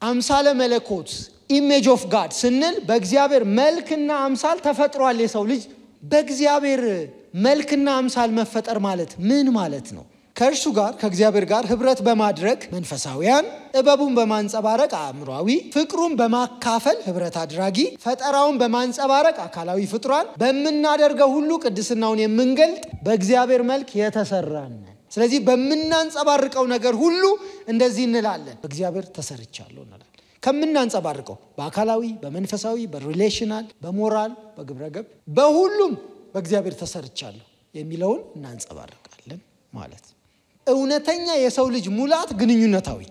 አምሳለ መለኮት image of God ስንል በእግዚአብሔር መልክና አምሳል ተፈጥሯል የሰው ልጅ በእግዚአብሔር መልክና አምሳል መፈጠር ማለት ምን ማለት ነው ከእርሱ ጋር ከእግዚአብሔር ጋር ህብረት በማድረግ መንፈሳዊያን እበቡን በማንጸባረቅ አእምሮአዊ ፍቅሩን በማካፈል ህብረት አድራጊ ፈጠራውን በማንጸባረቅ አካላዊ ፍጥሯን በመናደርገው ሁሉ ቅድስናውን የምንገልጥ በእግዚአብሔር መልክ የተሰራን ስለዚህ በመናንጸባርቀው ነገር ሁሉ እንደዚህ እንላለን በእግዚአብሔር ተሰርቻለሁ እንላለን ከመናንጸባርቀው በአካላዊ በመንፈሳዊ በሪሌሽናል በሞራል በግብረገብ በሁሉም በእግዚአብሔር ተሰርቻለሁ የሚለውን እናንጸባርቃለን ማለት እውነተኛ የሰው ልጅ ሙላት ግንኙነታዊ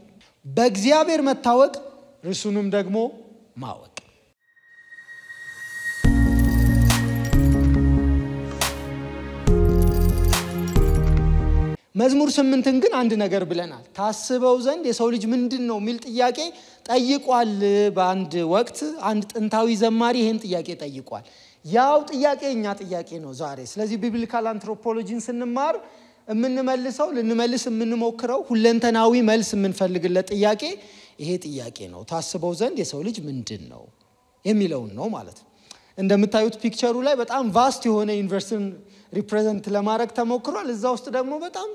በእግዚአብሔር መታወቅ ርሱንም ደግሞ ማወቅ መዝሙር 8ን ግን አንድ ነገር ብለናል ታስበው ዘንድ የሰው ልጅ ምንድነው ሚል ጥያቄ ጠይቋል በአንድ ወቅት አንድ ጥንታዊ ዘማሪ ይሄን ጥያቄ ጠይቋል ያው ጥያቄኛ ጥያቄ ነው ዛሬ ስለዚህ ቢብሊካል አንትሮፖሎጂን ስንማር ምንመልሰው ልንመልስ ምንሞክረው ሁለንተናዊ መልስ ምንፈልግለት ጥያቄ ይሄ ጥያቄ ነው ታስበው ዘንድ የሰው ልጅ ምንድነው የሚለው ነው ማለት እንደምታዩት ፒክቸሩ ላይ በጣም ቫስት የሆነ ዩኒቨርሲቲን ሪፕሬዘንት ለማድረግ ተሞክሯል እዛ ውስጥ ደግሞ በጣም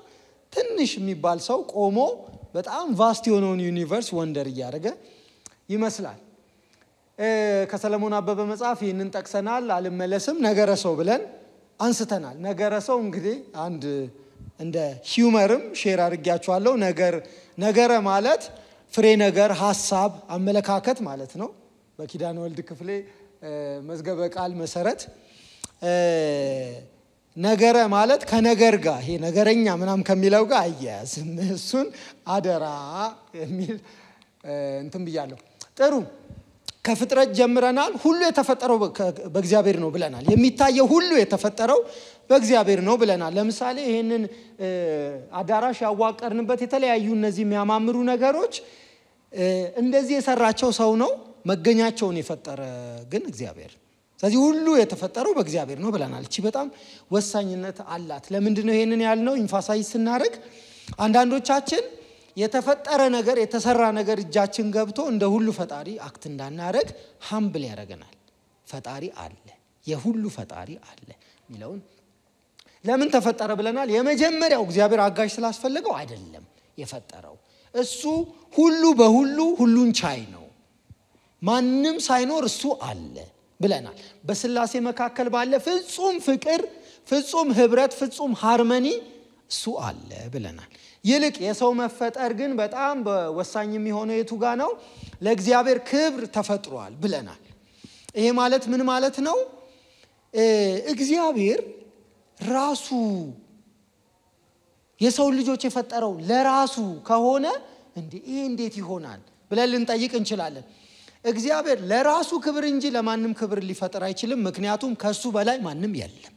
ትንሽ የሚባል ሰው ቆሞ በጣም ቫስት የሆነውን ዩኒቨርስ ወንደር ያደረገ ይመስላል ከሰለሞን አበበ መጽሐፍ ይሄንን ጠቅሰናል አልመለስም ነገረ ሰው ብለን አንስተናል ነገረ ሰው እንግዲህ አንድ እንደ ሂዩመርም ሼር አድርጌያችኋለሁ ነገረ ማለት ፍሬ ነገር ሐሳብ አመለካከት ማለት ነው በኪዳን ወልድ ክፍሌ መዝገበ ቃል መሰረት ነገረ ማለት ከነገር ጋር ይሄ ነገረኛ ምናም ከሚለው ጋር አያያዝ እሱን አደራ የሚል እንትን ብያለሁ ጥሩ ከፍጥረት ጀምረናል ሁሉ የተፈጠረው በእግዚአብሔር ነው ብለናል የሚታየው ሁሉ የተፈጠረው በእግዚአብሔር ነው ብለናል ለምሳሌ ይሄንን አዳራሽ ያዋቀርንበት የተለያዩ እነዚህ የሚያማምሩ ነገሮች እንደዚህ የሰራቸው ሰው ነው መገኛቸውን የፈጠረ ግን እግዚአብሔር ስለዚህ ሁሉ የተፈጠረው በእግዚአብሔር ነው ብለናል እቺ በጣም ወሳኝነት አላት ለምንድን ነው ይሄንን ያልነው ኢንፋሳይዝ ስናደርግ አንዳንዶቻችን የተፈጠረ ነገር የተሰራ ነገር እጃችን ገብቶ እንደ ሁሉ ፈጣሪ አክት እንዳናረግ ሃምብል ያረጋናል ፈጣሪ አለ የሁሉ ፈጣሪ አለ ሚለውን ለምን ተፈጠረ ብለናል የመጀመሪያው እግዚአብሔር አጋዥ ስላስፈልገው አይደለም የፈጠረው እሱ ሁሉ በሁሉ ሁሉን ቻይ ነው ማንንም ሳይኖር እሱ አለ ብለናል በስላሴ መካከል ባለ ፍጹም ፍቅር ፍጹም ህብረት ፍጹም ሃርመኒ እሱ አለ ብለናል ይልቅ የሰው መፈጠር ግን በጣም በወሳኝ የሚሆነው የቱ ጋር ነው ለእግዚአብሔር ክብር ተፈጥሯል ብለናል ይሄ ማለት ምን ማለት ነው እግዚአብሔር ራሱ የሰው ልጆች የፈጠረው ለራሱ ከሆነ እንዴት ይሆናል ብለን ልንጠይቅ እንችላለን እግዚአብሔር ለራሱ ክብር እንጂ ለማንም ክብር ሊፈጠር አይችልም ምክንያቱም ከሱ በላይ ማንም የለም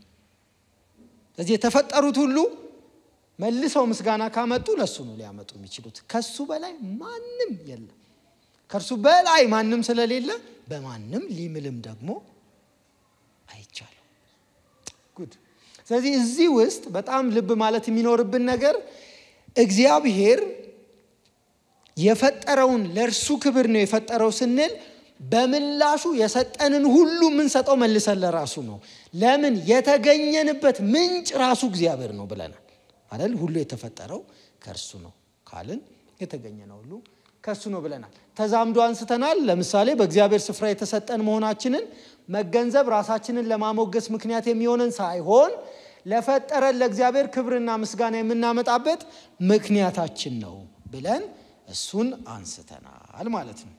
ስለዚህ የተፈጠሩት ሁሉ መልሰው ምስጋና ካመጡ ለሱ ነው ሊያመጡ የሚችሉት ከሱ በላይ ማንም የለም ከሱ በላይ ማንም ስለሌለ በማንም ሊምልም ደግሞ አይቻልም ጉድ ስለዚህ እዚህ ውስጥ በጣም ልብ ማለት የሚኖርብን ነገር እግዚአብሔር የፈጠረውን ለርሱ ክብር ነው የፈጠረው ስንል በመላሹ የሰጠንን ሁሉ ምን ሰጠው መልሰን ለራሱ ነው ለምን የተገኘንበት ምንጭ ራሱ እግዚአብሔር ነው ብለናል አይደል ሁሉ የተፈጠረው ከርሱ ነው ካልን የተገኘነው ሁሉ ከርሱ ነው ብለናል ተዛምዶ አንስተናል ለምሳሌ በእግዚአብሔር ስፍራ የተሰጠን መሆናችንን መገንዘብ ራሳችንን ለማሞገስ ምክንያት የሚሆነን ሳይሆን ለፈጠረን ለእግዚአብሔር ክብርና ምስጋና የምናመጣበት ምክንያታችን ነው ብለን እሱን አንስተናል ማለት ነው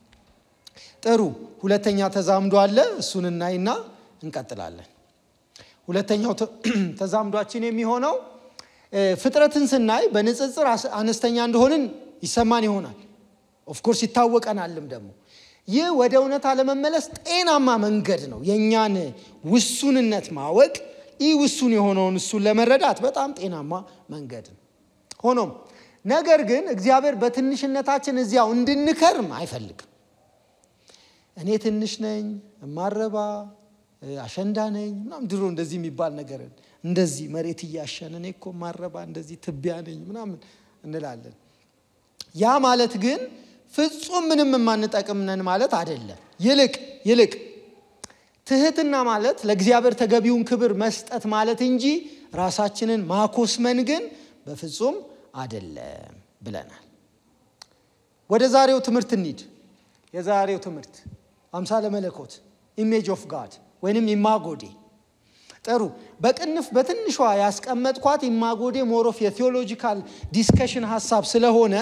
ጥሩ ሁለተኛ ተዛምዶ አለ እሱን እናይና እንቀጥላለን ሁለተኛው ተዛምዷችን የሚሆነው ፍጥረትን ስናይ በንጽጽር አነስተኛ እንደሆነን ይሰማን ይሆናል ኦፍ ኮርስ ይታወቀናልም ደግሞ ይህ ወደ እውነት አለመመለስ ጤናማ መንገድ ነው የኛን ውሱንነት ማወቅ ውሱን የሆነውን እሱን ለመረዳት በጣም ጤናማ መንገድ ነው ሆኖም ነገር ግን እግዚአብሔር በትንሽነታችን እዚያው እንድንከርም አይፈልግም እኔ ትንሽ ነኝ ማረባ አሸንዳ ነኝ ምናም ድሮ እንደዚህ የሚባል ነገር እንደዚህ መሬት ያሻነ እኔ እኮ ማረባ እንደዚህ ትቢያ ነኝ ምናም እንላለን ያ ማለት ግን ፍጹም ምንም የማንጠቅም ነን ማለት አይደለም። ይልቅ ትህትና ማለት ለእግዚአብሔር ተገቢውን ክብር መስጠት ማለት እንጂ ራሳችንን ማኮስመን ግን በፍጹም አይደለም ብለናል። ወደ ዛሬው ትምህርት እንሂድ። የዛሬው ትምህርት አምሳለ መለኮት ኢሜጅ ኦፍ ጋድ ወይንም ኢማጎዴ። ጥሩ በቅንፍ በትንሿ ያስቀመጥኳት ኢማጎዴ ሞሮፍ የቴዎሎጂካል ዲስከሽን ሐሳብ ስለሆነ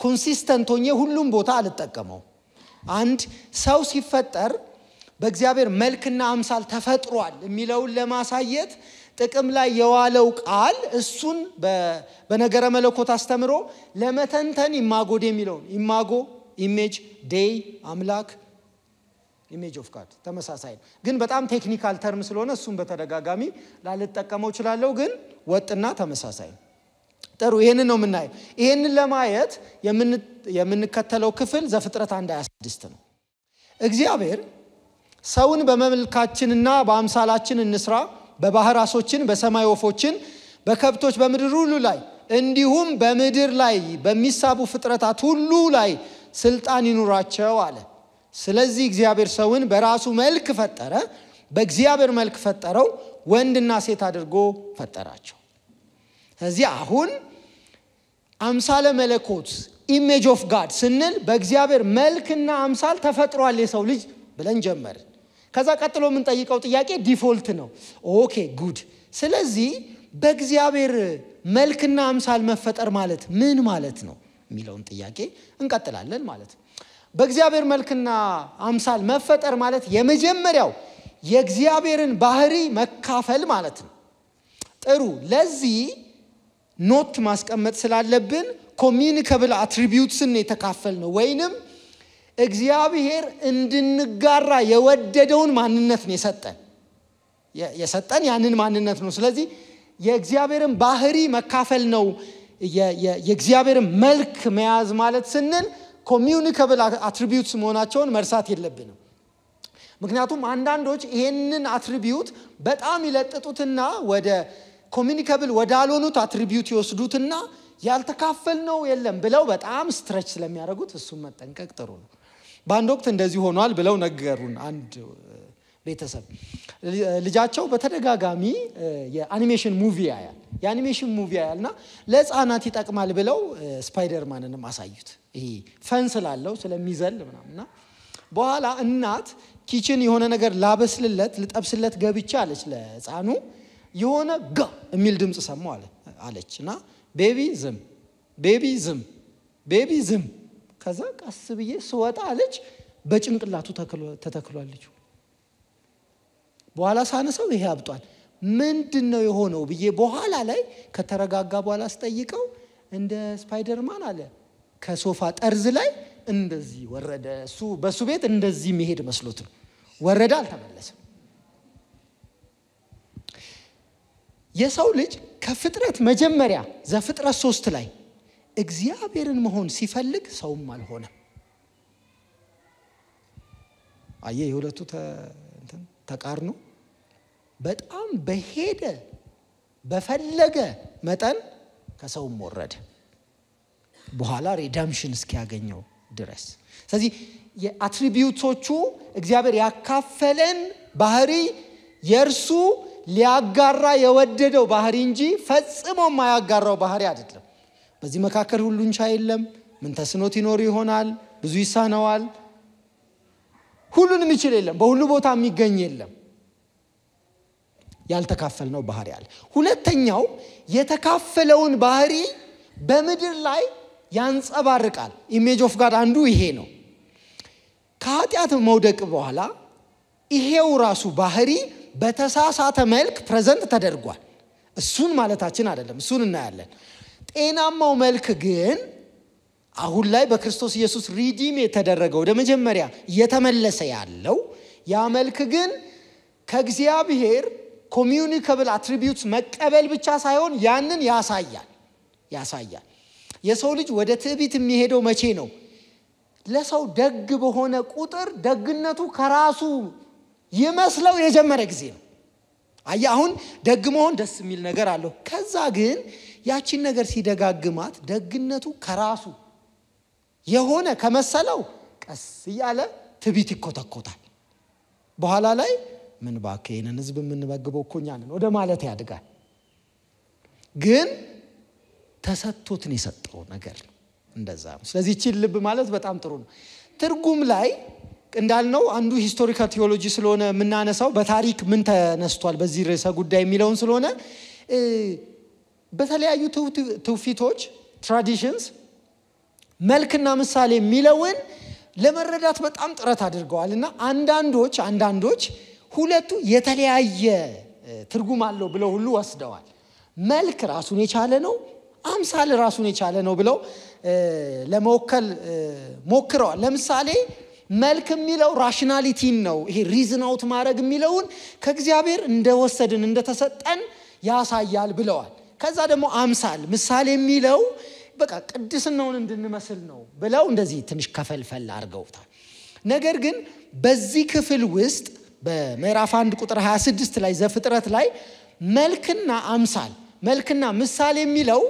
ኮንሲስተንት ሆኜ ሁሉም ቦታ አልተጠቀመው። አንድ ሰው ሲፈጠር በእግዚአብሔር መልክና አምሳል ተፈጥሯል የሚለውን ለማሳየት ጥቅም ላይ የዋለው ቃል እሱን በነገረ መለኮት አስተምሮ ለመተንተን ኢማጎዴ የሚለው ኢማጎ ኢሜጅ ዴይ አምላክ ኢሜጅ ኦፍ ጋድ ተመሳሳይ ግን በጣም ቴክኒካል ተርም ስለሆነ እሱን በተደጋጋሚ ላልተጠቀመው ይችላልው ግን ወጥና ተመሳሳይ። ጥሩ ይሄንን ነው የምናየው። ይሄንን ለማየት የምንከተለው ክፍል ዘፍጥረት 1:26 ነው። እግዚአብሔር ሰውን በመልካችንና በአምሳላችን እንስራ፣ በባህር ዓሦችን፣ በሰማይ ወፎችን፣ በከብቶች፣ በምድር ሁሉ ላይ እንዲሁም በምድር ላይ በሚሳቡ ፍጥረታት ሁሉ ላይ ስልጣን ይኑራቸው አለ። ስለዚህ እግዚአብሔር ሰውን በራሱ መልክ ፈጠረ፣ በእግዚአብሔር መልክ ፈጠረው፣ ወንድና ሴት አድርጎ ፈጠራቸው። ስለዚህ አሁን አምሳለ መለኮት ኢሜጅ ኦፍ ጋድ ስንል በእግዚአብሔር መልክና አምሳል ተፈጥሯል የሰው ልጅ ብለን ጀመርን። ከዛ ቀጥሎ ምን ጠይቀው ጥያቄ ዲፎልት ነው። ኦኬ ጉድ። ስለዚህ በእግዚአብሔር መልክና አምሳል መፈጠር ማለት ምን ማለት ነው የሚለውን ጥያቄ እንቀጥላለን ማለት ነው። በእግዚአብሔር መልክና አምሳል መፈጠር ማለት የመጀመሪያው የእግዚአብሔርን ባህሪ መካፈል ማለት ነው። ጥሩ ለዚህ ኖት ማስቀመጥ ስላለብን ኮሚኒካብል አትሪቢዩትስን የተካፈል ነው ወይንም እግዚአብሔር እንድንጋራ የወደደውን ማንነት ነው የሰጠን ያንን ማንነት ነው። ስለዚህ የእግዚአብሔርን ባህሪ መካፈል ነው የእግዚአብሔርን መልክ መያዝ ማለት ስንል ኮሚኒካብል አትሪቢዩትስ መሆናቸውን መርሳት የለብንም። ምክንያቱም አንዳንዶች ይሄንን አትሪቢዩት በጣም ይለጥጡትና ወደ ኮሚኒካብል ወዳልሆኑት አትሪቢዩት ይወስዱትና ያልተካፈልነው የለም ብለው በጣም ስትሬች ስለሚያደርጉት እሱን መጠንቀቅ ጥሩ ነው። በአንድ ወቅት እንደዚህ ሆኗል ብለው ነገሩን አንድ ቤተሰብ ልጃቸው በተደጋጋሚ የአኒሜሽን ሙቪ ያያል። የአኒሜሽን ሙቪ ያያልና ለህፃናት ይጠቅማል ብለው ስፓይደርማንንም አሳዩት። ይሄ ፈን ስላለው ስለሚዘል ምናምንና በኋላ እናት ኪችን የሆነ ነገር ላበስልለት ልጠብስለት ገብቻ አለች ለህፃኑ የሆነ ጋ የሚል ድምጽ ሰማው አለችና ቤቢ ዝም ከዛ ቀስ ብዬ ስወጣ አለች በጭንቅላቱ ተተክሏልች። በኋላ ሳነሰው ይሄ አብጧል ምንድነው የሆነው ብዬ በኋላ ላይ ከተረጋጋ በኋላ አስጠይቀው እንደ ስፓይደርማን አለ ከሶፋ ጠርዝ ላይ እንደዚህ ወረደ። በሱ ቤት እንደዚህ መሄድ መስሎት ነው ወረደ፣ አልተመለሰም። የሰው ልጅ ከፍጥረት መጀመሪያ ዘፍጥረት 3 ላይ እግዚአብሔርን መሆን ሲፈልግ ሰውም አልሆነም። አየ የሁለቱ ተቃርኖ በጣም በሄደ በፈለገ መጠን ከሰውም ወረደ በኋላ ሪደምፕሽን እስኪያገኘው ድረስ። ስለዚህ የአትሪቢዩቶቹ እግዚአብሔር ያካፈለን ባህሪ የርሱ ሊያጋራ የወደደው ባህሪ እንጂ ፈጽሞ ማያጋራው ባህሪ አይደለም። በዚህ መካከል ሁሉን ቻይ የለም። ምን ተስኖት ይኖር ይሆናል፣ ብዙ ይሳነዋል፣ ሁሉንም ይችል የለም፣ በሁሉ ቦታ የሚገኝ የለም። ያልተካፈልነው ባህሪ አለ። ሁለተኛው የተካፈለውን ባህሪ በምድር ላይ ያንጸባርቃል። ኢሜጅ ኦፍ ጋድ አንዱ ይሄ ነው። ከኃጢአት መውደቅ በኋላ ይሄው ራሱ ባህሪ በተሳሳተ መልክ ፕሬዘንት ተደርጓል። እሱን ማለታችን አይደለም፣ እሱን እናያለን። ጤናማው መልክ ግን አሁን ላይ በክርስቶስ ኢየሱስ ሪዲም የተደረገው ወደ መጀመሪያ እየተመለሰ ያለው ያ መልክ ግን ከእግዚአብሔር ኮሚኒካብል አትሪቢዩትስ መቀበል ብቻ ሳይሆን ያንን ያሳያል። የሰው ልጅ ወደ ትዕቢት የሚሄደው መቼ ነው? ለሰው ደግ በሆነ ቁጥር ደግነቱ ከራሱ ይመስለው የጀመረ ጊዜ ነው። አሁን ደግ መሆን ደስ የሚል ነገር አለው። ከዛ ግን ያቺን ነገር ሲደጋግማት ደግነቱ ከራሱ የሆነ ከመሰለው ቀስ እያለ ትቢት ይኮተኮታል። በኋላ ላይ ምን ባከየነን ህዝብ ምን በግበው ኮኛን ወደ ማለት ያድጋል። ግን ተሰጥቶትን የሰጠው ነገር ነው እንደዛ ነው። ስለዚህ እቺ ልብ ማለት በጣም ጥሩ ነው። ትርጉም ላይ እንዳልነው አንዱ ሂስቶሪካል ቲዮሎጂ ስለሆነ ምናነሳው በታሪክ ምን ተነስቷል በዚህ ርዕሰ ጉዳይ የሚለውን ስለሆነ በተለያዩ ትውፊቶች ትራዲሽንስ መልክና ምሳሌ የሚለውን ለመረዳት በጣም ጥረት አድርገዋልና አንዳንዶች ሁለቱ የተለያየ ትርጉም አለው ብለው ሁሉ ወስደዋል። መልክ ራሱን የቻለ ነው፣ አምሳል ራሱን የቻለ ነው ብለው ለመወከል ሞክረዋል። ለምሳሌ መልክ የሚለው ራሽናሊቲን ነው፣ ይሄ ሪዝን አውት ማድረግ የሚለውን ከእግዚአብሔር እንደወሰድን እንደተሰጠን ያሳያል ብለዋል። ከዛ ደግሞ አምሳል ምሳሌ የሚለው በቃ ቅድስናውን እንድንመስል ነው ብለው እንደዚህ ትንሽ ከፈልፈል አድርገውታል። ነገር ግን በዚህ ክፍል ውስጥ በምዕራፍ 1 ቁጥር 26 ላይ ዘፍጥረት ላይ መልክና አምሳል መልክና ምሳሌ የሚለው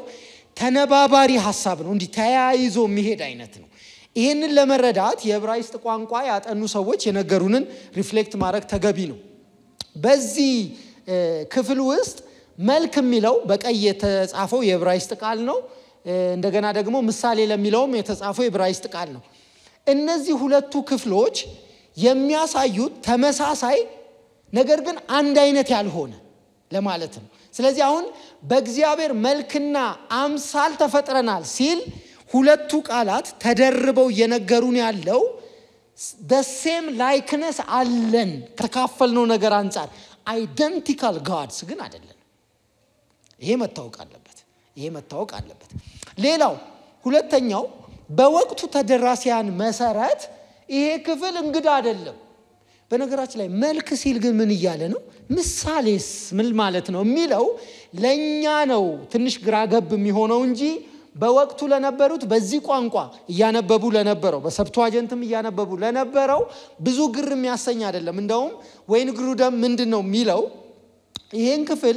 ተነባባሪ ሐሳብ ነው፣ እንዲህ ተያይዞ የሚሄድ አይነት ነው። ይሄንን ለመረዳት የዕብራይስጥ ቋንቋ ያጠኑ ሰዎች የነገሩንን ሪፍሌክት ማድረግ ተገቢ ነው። በዚህ ክፍል ውስጥ መልክ የሚለው በቀይ የተጻፈው የዕብራይስጥ ቃል ነው። እንደገና ደግሞ ምሳሌ ለሚለውም የተጻፈው የዕብራይስጥ ቃል ነው። እነዚህ ሁለቱ ክፍሎች የሚያሳዩት ተመሳሳይ ነገር ግን አንድ አይነት ያልሆነ ለማለት ነው። ስለዚህ አሁን በእግዚአብሔር መልክና አምሳል ተፈጥረናል ሲል ሁለቱ ቃላት ተደርበው እየነገሩን ያለው the same likeness አለን ተካፈልነው ነገር አንፃር identical gods ግን አይደለም። ይሄ መታወቅ አለበት። ሌላው ሁለተኛው በወቅቱ ተደራሲያን መሰረት ይሄ ክፍል እንግዳ አይደለም። በነገራችን ላይ መልክ ሲል ግን ምን እያለ ነው? ምሳሌስ ምን ማለት ነው የሚለው ለኛ ነው ትንሽ ግራገብ የሚሆነው እንጂ በወቅቱ ለነበሩት በዚህ ቋንቋ እያነበቡ ለነበረው በሰብቷጀንትም እያነበቡ ለነበረው ብዙ ግር የሚያሰኝ አይደለም። እንደውም ወይን ግሩደም ምንድነው የሚለው ይሄን ክፍል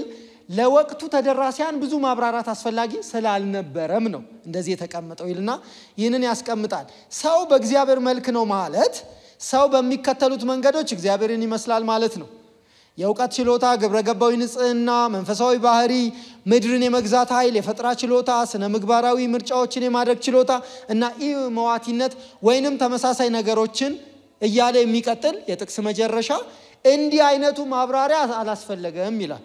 ለወቅቱ ተደራሲያን ብዙ ማብራራት አስፈላጊ ስላልነበረም ነው እንደዚህ የተቀመጠው ይልና ይህንን ያስቀምጣል። ሰው በእግዚአብሔር መልክ ነው ማለት ሰው በሚከተሉት መንገዶች እግዚአብሔርን ይመስላል ማለት ነው። የእውቀት ችሎታ፣ ግብረገባዊ ንጽህና፣ መንፈሳዊ ባህሪ፣ ምድርን የመግዛት ኃይል፣ የፈጠራ ችሎታ፣ ስነ ምግባራዊ ምርጫዎችን የማድረግ ችሎታ እና ኢመዋቲነት ወይንም ተመሳሳይ ነገሮችን እያለ የሚቀጥል የጥቅስ መጨረሻ እንዲህ አይነቱ ማብራሪያ አላስፈልገም ይላል።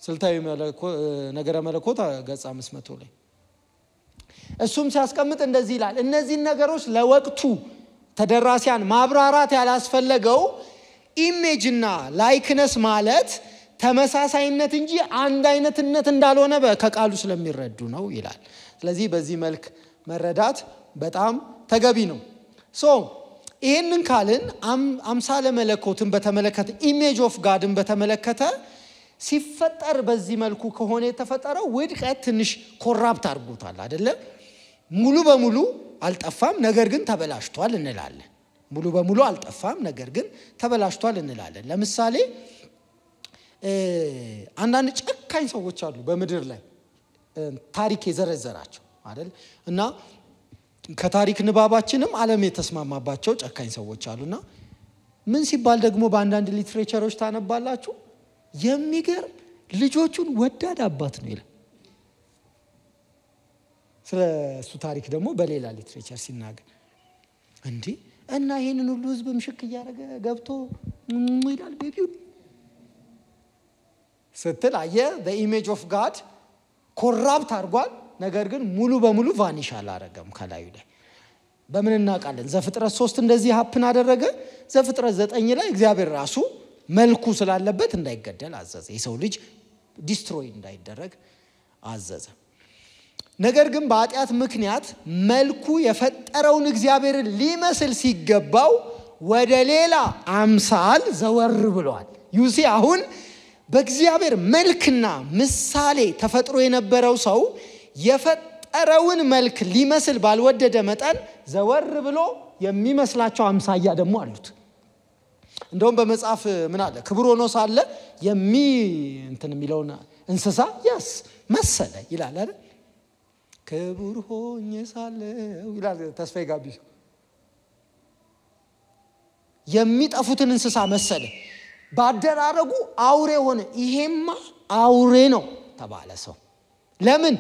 ስልታዊ ነገረ መለኮት ገጽ 500 ላይ እሱም ሲያስቀምጥ እንደዚህ ይላል። እነዚህ ነገሮች ለወቅቱ ተደራሲያን ማብራራት ያላስፈልገው ኢሜጅና ላይክነስ ማለት ተመሳሳይነት እንጂ አንድ አይነትነት እንዳልሆነ ከቃሉ ስለሚረዱ ነው ይላል። ስለዚህ በዚህ መልክ መረዳት በጣም ተገቢ ነው። ይሄንን ካልን አምሳለ መለኮትን በተመለከተ ኢሜጅ ኦፍ ጋድን በተመለከተ ሲፈጠር በዚህ መልኩ ከሆነ የተፈጠረው ውድቀት ትንሽ ኮራፕት አድርጎታል አይደለ? ሙሉ በሙሉ አልጠፋም ነገር ግን ተበላሽቷል እንላለን። ሙሉ በሙሉ አልጠፋም ነገር ግን ተበላሽቷል እንላለን። ለምሳሌ አንዳንድ ጨካኝ ሰዎች አሉ በመድር ላይ ታሪክ የዘረዘራቸው አይደል? እና ከታሪክ ንባባችንም ዓለም የተስማማባቸው ጨካኝ ሰዎች አሉና ምን ሲባል ደግሞ በአንዳንድ ሊትሬቸሮች ታነባላችሁ የሚገርም ልጆቹን ወዳድ አባት ነው ይላል። ስለሱ ታሪክ ደግሞ በሌላ ሊትሬቸር ሲናገር እንዴ እና ይሄንን ሁሉ ህዝብ ምሽክ ያረገ ገብቶ ይላል ቤቢው ስትል አየ the image of God ኮራፕት አድርጓል ነገር ግን ሙሉ በሙሉ ቫኒሽ አላረገም ከላዩ ላይ። በምን እናውቃለን? ዘፍጥረት 3 እንደዚህ ሀፕን አደረገ። ዘፍጥረት 9 ላይ እግዚአብሔር ራሱ መልኩ ስላለበት እንዳይገደል አዘዘ። የሰው ልጅ ዲስትሮይ እንዳይደረግ አዘዘ። ነገር ግን በኃጢአት ምክንያት መልኩ የፈጠረውን እግዚአብሔርን ሊመስል ሲገባው ወደ ሌላ አምሳል ዘወር ብሏል። ዩሲ አሁን በእግዚአብሔር መልክና ምሳሌ ተፈጥሮ የነበረው ሰው የፈጠረውን መልክ ሊመስል ባልወደደ መጠን ዘወር ብሎ የሚመስላቸው አምሳያ ደግሞ አሉት። እንደውም በመጽሐፍ ምን አለ? ክብር ሆኖ ሳለ እንትን የሚለውና እንስሳ ያስ መሰለ ይላል አይደል? ክቡር ሆኜ ሳለሁ ይላል ተስፋዬ ጋቢሶ። የሚጠፉትን እንስሳ መሰለ፣ ባደራረጉ አውሬ ሆነ። ይሄማ አውሬ ነው ተባለ ሰው። ለምን?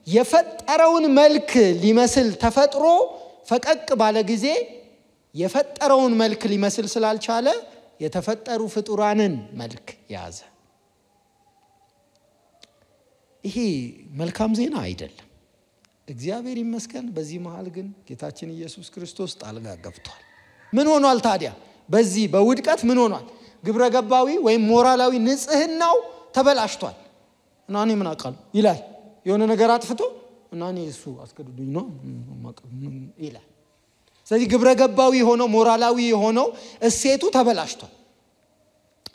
የፈጠረውን መልክ ሊመስል ተፈጥሮ ፈቀቅ ባለ ጊዜ የፈጠረውን መልክ ሊመስል ስላልቻለ የተፈጠሩ ፍጡራንን መልክ ያዘ። ይሄ መልካም ዜና አይደለም። እግዚአብሔር ይመስገን። በዚህ መሃል ግን ጌታችን ኢየሱስ ክርስቶስ ጣልቃ ገብቷል። ምን ሆኗል ታዲያ? በዚህ በውድቀት ምን ሆኗል? ግብረ ገባዊ ወይም ሞራላዊ ንጽህናው ተበላሽቷል። እና እኔ ምን አውቃለሁ ይላል። የሆነ ነገር አጥፍቶ እና እኔ እሱ አስገድዶኝ ነው ይላል። ስለዚህ ግብረ ገባዊ ሆነው ሞራላዊ ሆነው እሴቱ ተበላሽቷል።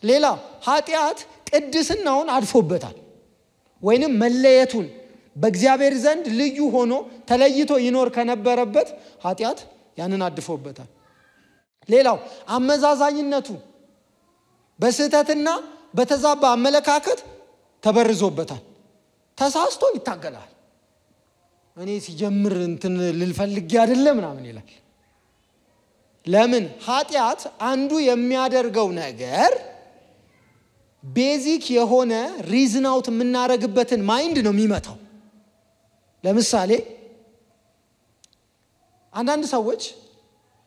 ሌላ ኃጢአት ቅድስናውን አድፎበታል። ወይንም መለየቱን በእግዚአብሔር ዘንድ ልዩ ሆኖ ተለይቶ ይኖር ከነበረበት ኃጢአት ያንን አድፎበታል። ሌላው አመዛዛኝነቱ በስህተትና በተዛባ አመለካከት ተበርዞበታል። ተሳስቶ ይታገላል። እኔ ሲጀምር እንትን ልልፈልግ አይደለም ምናምን ይላል። ለምን? ኃጢአት አንዱ የሚያደርገው ነገር ቤዚክ የሆነ ሪዝን አውት የምናረግበትን ማይንድ ነው የሚመታው። ለምሳሌ አንዳንድ ሰዎች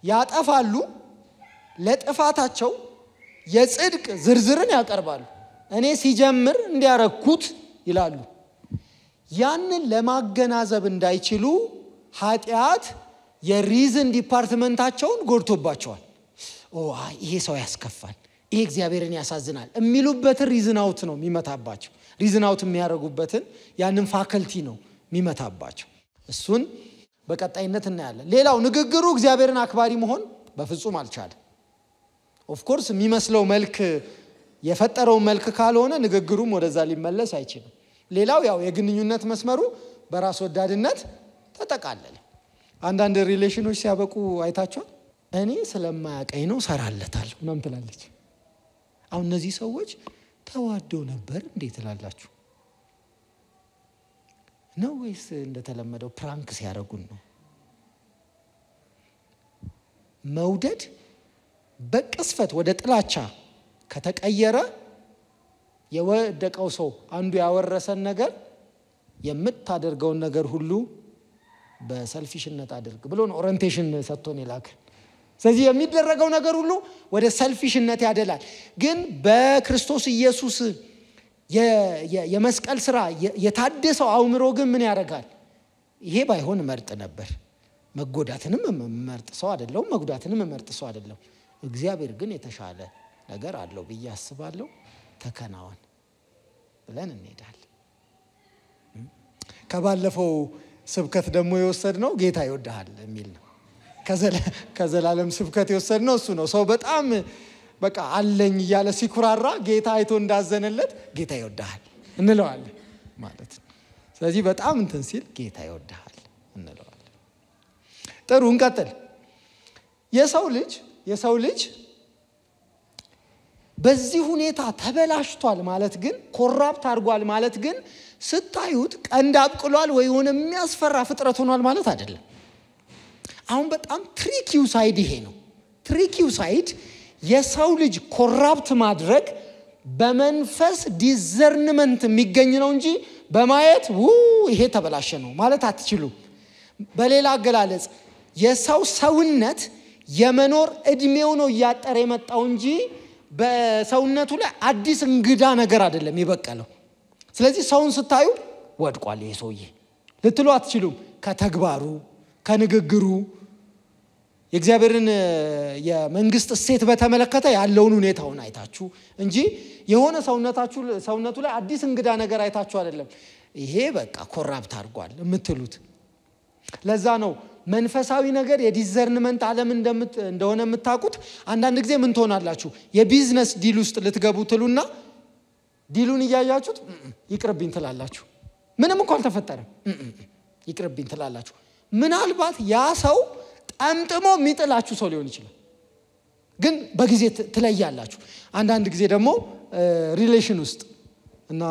ያጠፋሉ፣ ለጥፋታቸው የጽድቅ ዝርዝርን ያቀርባሉ። እኔ ሲጀምር እንዲያረኩት ይላሉ። ያንን ለማገናዘብ እንዳይችሉ ኃጢአት የሪዝን ዲፓርትመንታቸውን ጎድቶባቸዋል። ይሄ ሰው ያስከፋል፣ ይሄ እግዚአብሔርን ያሳዝናል የሚሉበትን ሪዝን አውት ነው የሚመታባቸው። ሪዝን አውት የሚያደርጉበትን ያንን ፋከልቲ ነው የሚመታባቸው። እሱን በቀጣይነት እናያለን። ሌላው ንግግሩ እግዚአብሔርን አክባሪ መሆን በፍጹም አልቻለም። ኦፍ ኮርስ የሚመስለው መልክ የፈጠረው መልክ ካልሆነ ንግግሩም ወደዛ ሊመለስ አይችልም። ሌላው ያው የግንኙነት መስመሩ በራስ ወዳድነት ተጠቃለለ። አንዳንድ ሪሌሽኖች ሲያበቁ አይታችኋል። እኔ ስለማያቀኝ ነው ሰራለታለሁ ምናምን ትላለች። አሁን እነዚህ ሰዎች ተዋደው ነበር እንዴት ትላላችሁ? ነው ወይስ እንደተለመደው ፕራንክ ሲያረጉን ነው? መውደድ በቅስፈት ወደ ጥላቻ ከተቀየረ የወደቀው ሰው አንዱ ያወረሰን ነገር የምታደርገውን ነገር ሁሉ በሰልፊሽነት አድርግ ብሎ ነው ኦሪንቴሽን ሰጥቶን ይላክ። ስለዚህ የሚደረገው ነገር ሁሉ ወደ ሰልፊሽነት ያደላል። ግን በክርስቶስ ኢየሱስ የመስቀል ስራ የታደሰው አእምሮ ግን ምን ያደርጋል? ይሄ ባይሆን መርጥ ነበር። መጎዳትንም መርጥ ሰው አይደለም፣ መጉዳትንም መርጥ ሰው አይደለም። እግዚአብሔር ግን የተሻለ ነገር አለው ብዬ አስባለሁ። ተከናወን ብለን እንሄዳለን። ከባለፈው ስብከት ደግሞ የወሰድነው ጌታ ይወድሃል የሚል ነው። ከዘላለም ስብከት የወሰድነው እሱ ነው። ሰው በጣም በቃ አለኝ እያለ ሲኩራራ ጌታ አይቶ እንዳዘነለት ጌታ ይወድሃል እንለዋለን ማለት ነው። ስለዚህ በጣም እንትን ሲል ጌታ ይወድሃል እንለዋለን። ጥሩ እንቀጥል። የሰው ልጅ በዚህ ሁኔታ ተበላሽቷል ማለት ግን ኮራፕት አድርጓል ማለት ግን ስታዩት ቀንድ አብቅሏል ወይ ሆነ የሚያስፈራ ፍጥረት ሆኗል ማለት አይደለም። አሁን በጣም ትሪኪው ሳይድ ይሄ ነው። ትሪኪው ሳይድ የሰው ልጅ ኮራፕት ማድረግ በመንፈስ ዲዘርንመንት የሚገኝ ነው እንጂ በማየት ይሄ ተበላሸ ነው ማለት አትችሉ። በሌላ አገላለጽ የሰው ሰውነት የመኖር እድሜው ነው ያጠረ የመጣው እንጂ በሰውነቱ ላይ አዲስ እንግዳ ነገር አይደለም የበቀለው። ስለዚህ ሰውን ስታዩ ወድቋል ይሄ ሰውዬ ልትሉ አትችሉም። ከተግባሩ ከንግግሩ የእግዚአብሔርን የመንግስት እሴት በተመለከተ ያለውን ሁኔታውን አይታችሁ እንጂ የሆነ ሰውነቱ ላይ አዲስ እንግዳ ነገር አይታችሁ አይደለም ይሄ በቃ ኮራፕት አድርጓል የምትሉት። ለዛ ነው መንፈሳዊ ነገር የዲዘርንመንት ዓለም እንደሆነ የምታውቁት። አንዳንድ ጊዜ ምን ትሆናላችሁ? የቢዝነስ ዲል ውስጥ ልትገቡ ትሉና ዲሉን እያያችሁት ይቅርብኝ ትላላችሁ። ምንም እንኳን አልተፈጠረም ይቅርብኝ ትላላችሁ። ምናልባት ያ ሰው ጠምጥሞ የሚጥላችሁ ሰው ሊሆን ይችላል፣ ግን በጊዜ ትለያላችሁ። አንዳንድ ጊዜ ደግሞ ሪሌሽን ውስጥ እና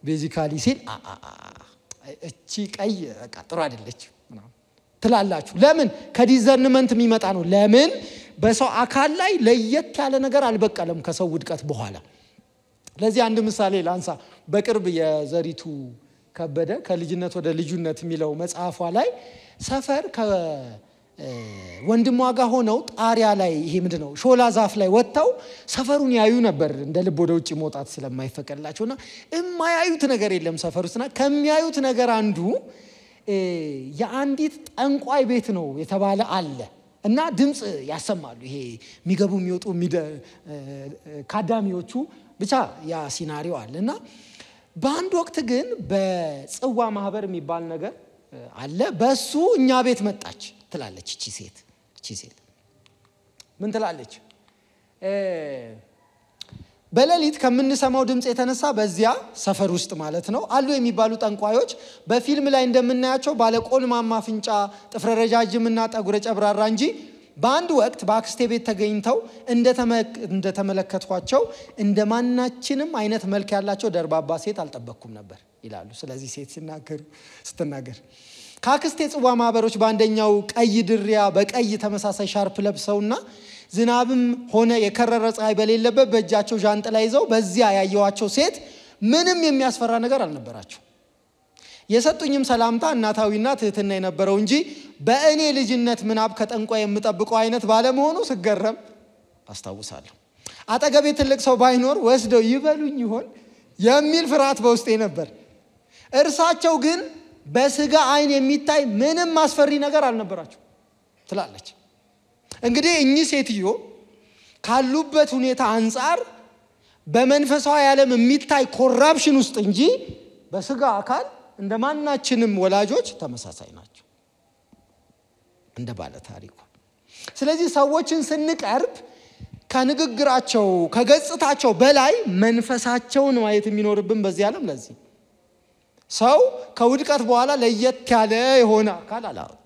ቤዚካሊ ሲል እቺ ቀይ በቃ ጥሩ አይደለች ትላላችሁ። ለምን? ከዲዘርንመንት የሚመጣ ነው። ለምን? በሰው አካል ላይ ለየት ያለ ነገር አልበቀለም ከሰው ውድቀት በኋላ። ለዚህ አንድ ምሳሌ ላንሳ። በቅርብ የዘሪቱ ከበደ ከልጅነት ወደ ልጅነት የሚለው መጽሐፏ ላይ ሰፈር ከወንድሟ ጋር ሆነው ጣሪያ ላይ ይሄ ምንድነው ሾላ ዛፍ ላይ ወጣው ሰፈሩን ያዩ ነበር እንደ ልብ ወደ ውጭ መውጣት ስለማይፈቀድላቸውና የማያዩት ነገር የለም ሰፈር ውስጥና ከሚያዩት ነገር አንዱ የአንዲት ጠንቋይ ቤት ነው የተባለ አለ እና ድምጽ ያሰማሉ። ይሄ የሚገቡ የሚወጡ ካዳሚዎቹ ብቻ ያ ሲናሪዮ አለና በአንድ ወቅት ግን በጽዋ ማህበር የሚባል ነገር አለ። በሱ እኛ ቤት መጣች ትላለች እቺ ሴት ምን ትላለች? በሌሊት ከምንሰማው ድምጽ የተነሳ በዚያ ሰፈር ውስጥ ማለት ነው አሉ የሚባሉ ጠንቋዮች በፊልም ላይ እንደምናያቸው ባለቆልማማ አፍንጫ ጥፍረ ረጃጅምና ጠጉረ ጨብራራ እንጂ በአንድ ወቅት በአክስቴ ቤት ተገኝተው እንደተመለከቷቸው እንደማናችንም አይነት መልክ ያላቸው ደርባባ ሴት አልጠበቅኩም ነበር ይላሉ። ስለዚህ ሴት ስትናገር ከአክስቴ ጽዋ ማህበሮች በአንደኛው ቀይ ድሪያ በቀይ ተመሳሳይ ሻርፕ ለብሰውና ዝናብም ሆነ የከረረ ፀሐይ በሌለበት በእጃቸው ጃንጥላ ይዘው በዚያ ያየዋቸው ሴት ምንም የሚያስፈራ ነገር አልነበራቸው። የሰጡኝም ሰላምታ እናታዊና ትህትና የነበረው እንጂ በእኔ ልጅነት ምናብ ከጠንቋይ የምጠብቀው አይነት ባለመሆኑ ስገረም አስታውሳለሁ። አጠገቤ ትልቅ ሰው ባይኖር ወስደው ይበሉኝ ይሆን የሚል ፍርሃት በውስጤ ነበር። እርሳቸው ግን በስጋ አይን የሚታይ ምንም አስፈሪ ነገር አልነበራቸው ትላለች። እንግዲህ እኚህ ሴትዮ ካሉበት ሁኔታ አንፃር በመንፈሳዊ ዓለም የሚታይ ኮራፕሽን ውስጥ እንጂ በስጋ አካል እንደማናችንም ወላጆች ተመሳሳይ ናቸው እንደ ባለ ታሪኩ። ስለዚህ ሰዎችን ስንቀርብ ከንግግራቸው ከገጽታቸው በላይ መንፈሳቸውን ማየት የሚኖርብን በዚህ ዓለም። ለዚህ ሰው ከውድቀት በኋላ ለየት ያለ የሆነ አካል አላወጣ።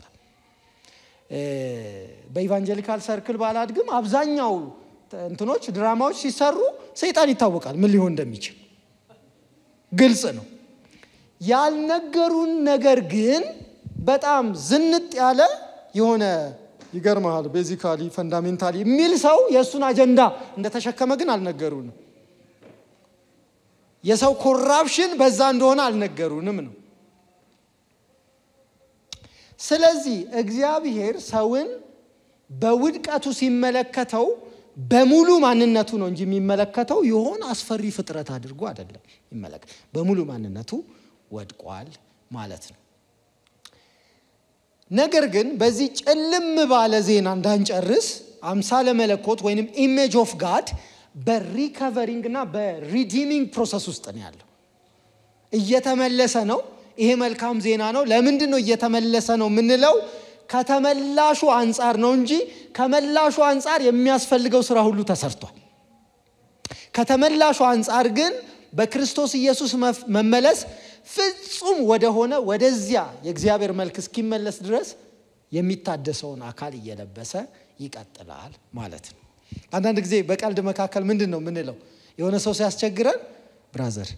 በኢቫንጀሊካል ሰርክል ባላድግም አብዛኛው እንትኖች ድራማዎች ሲሰሩ ሰይጣን ይታወቃል ምን ሊሆን እንደሚችል ግልጽ ነው። ያልነገሩን ነገር ግን በጣም ዝንጥ ያለ የሆነ ይገርማል ቤዚካሊ ፈንዳሜንታሊ የሚል ሰው የሱን አጀንዳ እንደተሸከመ ግን አልነገሩንም። የሰው ኮራፕሽን በዛ እንደሆነ አልነገሩንም ነው። ስለዚህ እግዚአብሔር ሰውን በውድቀቱ ሲመለከተው በሙሉ ማንነቱ ነው እንጂ የሚመለከተው ይሆን አስፈሪ ፍጥረት አድርጎ አይደለም ይመለከት። በሙሉ ማንነቱ ወድቋል ማለት ነው። ነገር ግን በዚህ ጨልም ባለ ዜና እንዳንጨርስ አምሳለ መለኮት ወይንም ኢሜጅ ኦፍ ጋድ በሪከቨሪንግና በሪዲሚንግ ፕሮሰስ ውስጥ ነው ያለው። እየተመለሰ ነው። ይሄ መልካም ዜና ነው። ለምንድን ነው እየተመለሰ ነው ምንለው? ከተመላሹ አንፃር ነው እንጂ ከመላሹ አንፃር የሚያስፈልገው ስራ ሁሉ ተሰርቷል። ከተመላሹ አንፃር ግን በክርስቶስ ኢየሱስ መመለስ ፍጹም ወደሆነ ወደዚያ የእግዚአብሔር መልክ እስኪመለስ ድረስ የሚታደሰውን አካል እየለበሰ ይቀጥላል ማለት ነው። አንዳንድ ጊዜ በቀልድ መካከል ምንድነው ምንለው? የሆነ ሰው ሲያስቸግረን ብራዘር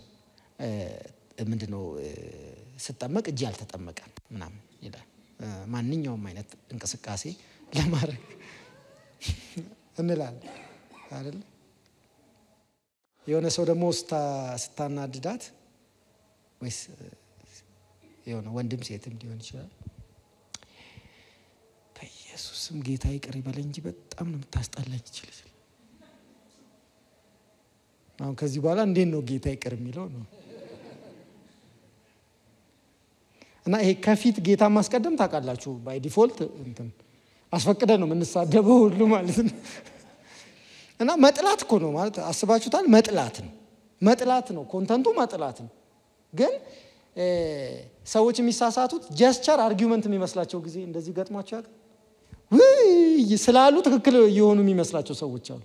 ምንድነው ስትጠመቅ እጅ ያልተጠመቀ ምናምን ይላል። ማንኛውም አይነት እንቅስቃሴ ለማድረግ እንላለን አይደል? የሆነ ሰው ደግሞ ስታናድዳት ወይስ የሆነ ወንድም ሴትም ሊሆን ይችላል በኢየሱስም ጌታ ይቅር ይበለኝ እንጂ በጣም ነው የምታስጠላኝ ይችላል። አሁን ከዚህ በኋላ እንዴት ነው ጌታ ይቅር የሚለው ነው? እና ይሄ ከፊት ጌታ ማስቀደም ታውቃላችሁ ባይ ዲፎልት እንትን አስፈቅደ ነው የምንሳደበው ሁሉ ማለት ነው። እና መጥላት እኮ ነው ማለት አስባችሁታል? መጥላት ነው ኮንተንቱ መጥላት ነው። ግን ሰዎች የሚሳሳቱት ጀስቸር አርጊውመንት የሚመስላቸው ጊዜ እንደዚህ ገጥሟቸው ያውቃል? ስላሉ ትክክል የሆኑ የሚመስላቸው ሰዎች አሉ።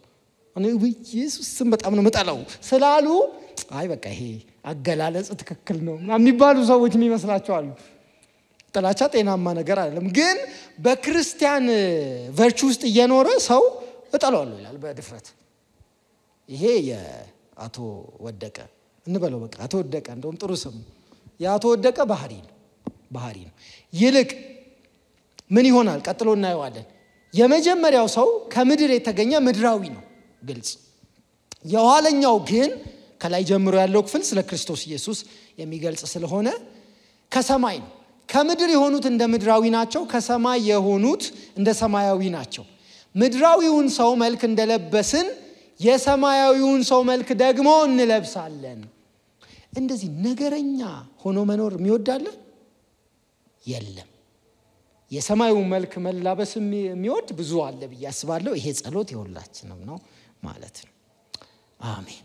እኔ ኢየሱስም በጣም ነው መጣላው ስላሉ አይ በቃ ይሄ አገላለጽ ትክክል ነው የሚባሉ ሰዎች የሚመስላቸው አሉ። ጥላቻ ጤናማ ነገር አይደለም። ግን በክርስቲያን ቨርቹ ውስጥ እየኖረ ሰው እጠላዋለሁ ይላል በድፍረት። ይሄ የአቶ ወደቀ እንበለው በቃ አቶ ወደቀ እንደውም ጥሩ ስም ያተወደቀ ባህሪ ነው ይልቅ ምን ይሆናል ቀጥሎ እናየዋለን የመጀመሪያው ሰው ከምድር የተገኘ ምድራዊ ነው ግልጽ የኋለኛው ግን ከላይ ጀምሮ ያለው ክፍል ስለ ክርስቶስ ኢየሱስ የሚገልጽ ስለሆነ ከሰማይ ነው ከምድር የሆኑት እንደ ምድራዊ ናቸው ከሰማይ የሆኑት እንደ ሰማያዊ ናቸው ምድራዊውን ሰው መልክ እንደለበስን የሰማያዊውን ሰው መልክ ደግሞ እንለብሳለን እንደዚህ ነገረኛ ሆኖ መኖር የሚወዳለ የለም የሰማዩ መልክ መላበስ የሚወድ ብዙ አለ በያስባለው ይሄ ጸሎት ይሁንላችንም ነው ማለት ነው አሜን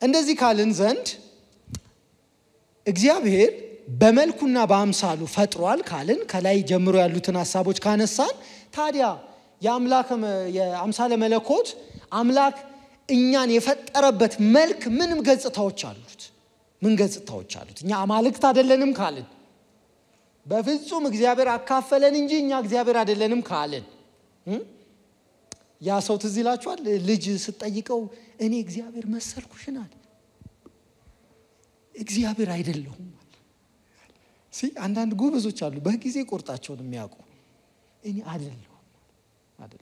እንደዚህ ካልን ዘንድ እግዚአብሔር በመልኩና በአምሳሉ ፈጥሯል ካልን ከላይ ጀምሮ ያሉትን ሐሳቦች ካነሳን ታዲያ የአምሳለ መለኮት አምላክ እኛን የፈጠረበት መልክ ምንም ገጽታዎች አሉት ምን ገጽታዎች አሉት እኛ አማልክት አይደለንም ካልን በፍጹም እግዚአብሔር አካፈለን እንጂ እኛ እግዚአብሔር አይደለንም ካልን ያ ሰው ትዝ ይላችኋል ልጅ ስትጠይቀው እኔ እግዚአብሔር መሰልኩሽናል እግዚአብሔር አይደለሁም አንዳንድ ጎበዞች አሉ በጊዜ ቆርጣቸውን የሚያውቁ እኔ አይደለሁም ማለት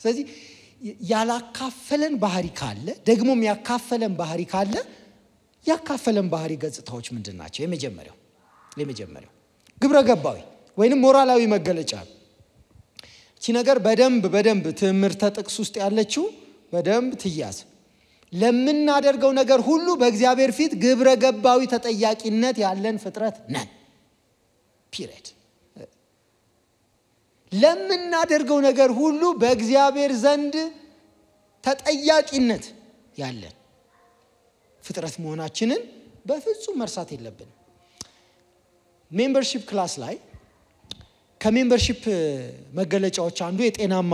ስለዚህ ያላካፈለን ባህሪ ካለ ደግሞም ያካፈለን ባህሪ ካለ ያካፈለን ባህሪ ገጽታዎች ምንድናቸው የመጀመሪያው ግብረ ገባዊ ወይንም ሞራላዊ መገለጫ እቺ ነገር በደንብ ትምህርተ ጥቅስ ውስጥ ያለችው በደንብ ትያዝ ለምናደርገው ነገር ሁሉ በእግዚአብሔር ፊት ግብረ ገባዊ ተጠያቂነት ያለን ፍጥረት ነን ፒሪድ ለምናደርገው ነገር ሁሉ በእግዚአብሔር ዘንድ ተጠያቂነት ያለን ፍጥረት መሆናችንን በፍጹም መርሳት የለብንም ሜምበርሺፕ ክላስ ላይ ከሜምበርሺፕ መገለጫዎች አንዱ የጤናማ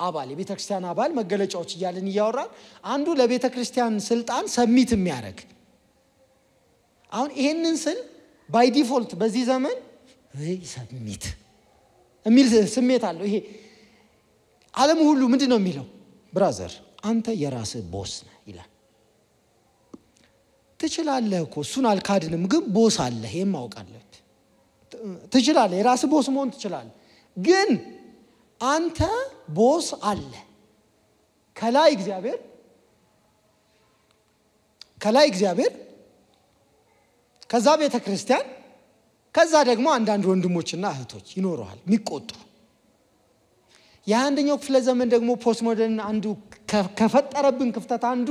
አባል የቤተክርስቲያን አባል መገለጫዎች ይያልን ይያወራል አንዱ ለቤተክርስቲያን ስልጣን ሰሚት የሚያደርግ አሁን ይሄንን ስል ባይ ዲፎልት በዚህ ዘመን ሰሚት የሚል ስሜት አለው ይሄ ዓለም ሁሉ ምንድነው የሚለው ብራዘር አንተ የራስህ ቦስ ነህ ይላል ትችላለህ እኮ እሱን አልካድንም ግን ቦስ አለ ይሄን ማውቃለህ ትችላለህ የራስህ ቦስ መሆን ትችላለህ ግን አንተ ቦስ አለ ከላይ እግዚአብሔር ከዛ ቤተክርስቲያን ከዛ ደግሞ አንዳንድ ወንድሞችና እህቶች ይኖራል የሚቆጡ የአንደኛው ክፍለ ዘመን ደግሞ ፖስት ሞደርን አንዱ ከፈጠረብን ክፍተት አንዱ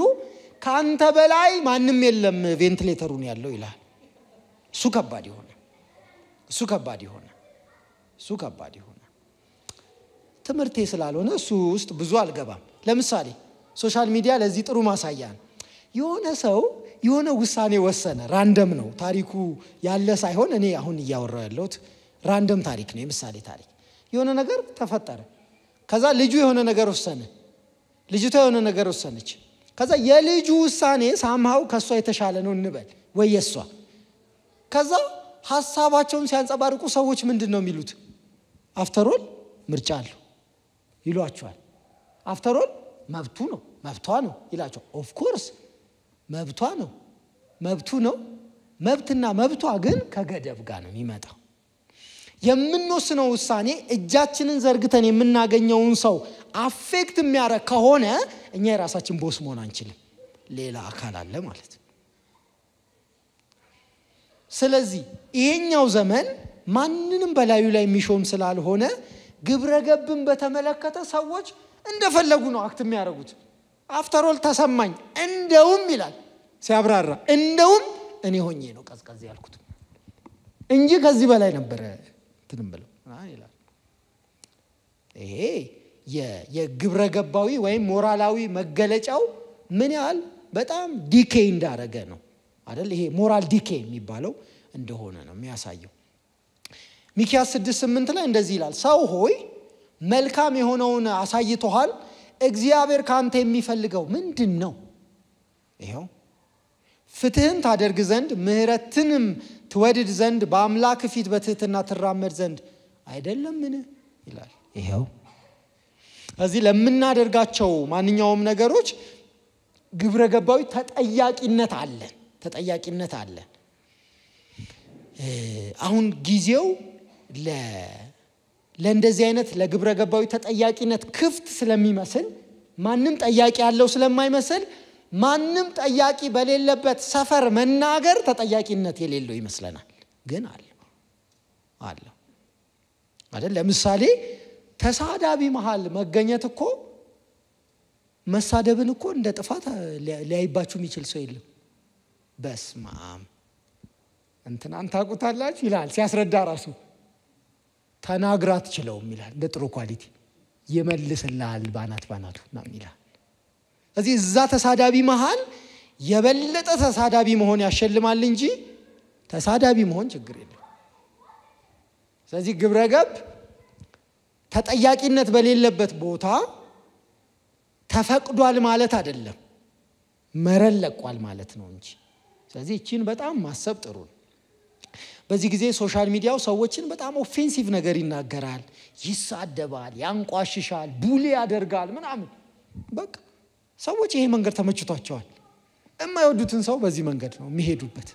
ካንተ በላይ ማንንም የለም ቬንቲሌተሩን ያለው ይላል እሱ ከባድ ይሆነ ትምህርቴ ስላልሆነ እሱ ውስጥ ብዙ አልገባም ለምሳሌ ሶሻል ሚዲያ ለዚህ ጥሩ ማሳያ ነው የሆነ ሰው የሆነ ውሳኔ ወሰነ ራንደም ነው ታሪኩ ያለ ሳይሆን እኔ አሁን እያወራው ያለሁት ራንደም ታሪክ ነው የምሳሌ ታሪክ የሆነ ነገር ተፈጠረ ከዛ ልጁ የሆነ ነገር ወሰነ ልጅቷ የሆነ ነገር ወሰነች ከዛ የልጁ ውሳኔ ሳምሃው ከሷ የተሻለ ነው እንበል ወይ የሷ ከዛ ሐሳባቸውን ሲያንጸባርቁ ሰዎች ምንድነው የሚሉት አፍተር ኦል ምርጫ አለው ይሏቸዋል አፍተር ኦል መብቷ ነው ይላቸው ኦፍ ኮርስ መብቷ ነው መብትና መብቷ ግን ከገደብ ጋር ነው የሚመጣው የምንወስነው ውሳኔ እጃችንን ዘርግተን የምናገኘውን ሰው አፌክት የሚያረግ ከሆነ እኛ የራሳችን ቦስ መሆን አንችልም ሌላ አካል አለ ማለት ስለዚህ ይሄኛው ዘመን ማንንም በላዩ ላይ የሚሾም ስላልሆነ ግብረገብን በተመለከተ ሰዎች እንደፈለጉ ነው አክት የሚያረጉት አፍተር ኦል ተሰማኝ እንደውም ይላል ሲያብራራ እንደውም እኔ ሆኜ ነው ቀዝቀዝ ያልኩት እንጂ ከዚህ በላይ ነበር ትንበለው ይላል ይሄ የግብረገባዊ ወይም ሞራላዊ መገለጫው ምን ያህል በጣም ዲኬ እንዳረገ ነው አይደል ይሄ ሞራል ዲኬ የሚባለው እንደሆነ ነው የሚያሳየው ሚክያስ 6:8 ላይ እንደዚህ ይላል ሰው ሆይ መልካም የሆነውን አሳይቶሃል እግዚአብሔር ካንተ የሚፈልገው ምንድነው ይሄው ፍትህን ታደርግ ዘንድ ምህረትንም ትወድድ ዘንድ በአምላክ ፊት በትህትና ትራመድ ዘንድ አይደለምን ይላል ይሄው እዚህ ለምናደርጋቸው ማንኛውም ነገሮች ግብረ ገባዊ ተጠያቂነት አለ። አሁን ጊዜው ለእንደዚህ አይነት ለግብረ ገባዊ ተጠያቂነት ክፍት ስለሚመስል ማንም ጠያቂ ያለው ስለማይመስል ማንም ጠያቂ በሌለበት ሰፈር መናገር ተጠያቂነት የሌለው ይመስለናል። ግን አለ አይደል? ለምሳሌ ተሳዳቢ መሃል መገኘት እኮ መሳደብን እኮ እንደ ጥፋት ሊያይባችሁ የሚችል ሰው የለም። በስማም እንትናን ታውቁታላችሁ ይላል ሲያስረዳ ራሱ ተናግራት ችለውም ይላል። እንደ ጥሩ ኳሊቲ ይመልስልሃል ባናቱ ነው ይላል። ስለዚህ እዛ ተሳዳቢ መሃል የበለጠ ተሳዳቢ መሆን ያሸልማል እንጂ ተሳዳቢ መሆን ችግር የለም። ስለዚህ ግብረገብ ተጠያቂነት በሌለበት ቦታ ተፈቅዷል ማለት አይደለም፣ መረን ለቋል ማለት ነው እንጂ። ስለዚህ እቺን በጣም ማሰብ ጥሩ ነው። በዚህ ጊዜ ሶሻል ሚዲያው ሰዎችን በጣም ኦፌንሲቭ ነገር ይናገራል፣ ይሳደባል፣ ያንቋሽሻል፣ ቡሊ ያደርጋል ምናምን። በቃ ሰዎች ይሄ መንገድ ተመችቷቸዋል። የማይወዱትን ሰው በዚህ መንገድ ነው የሚሄዱበት።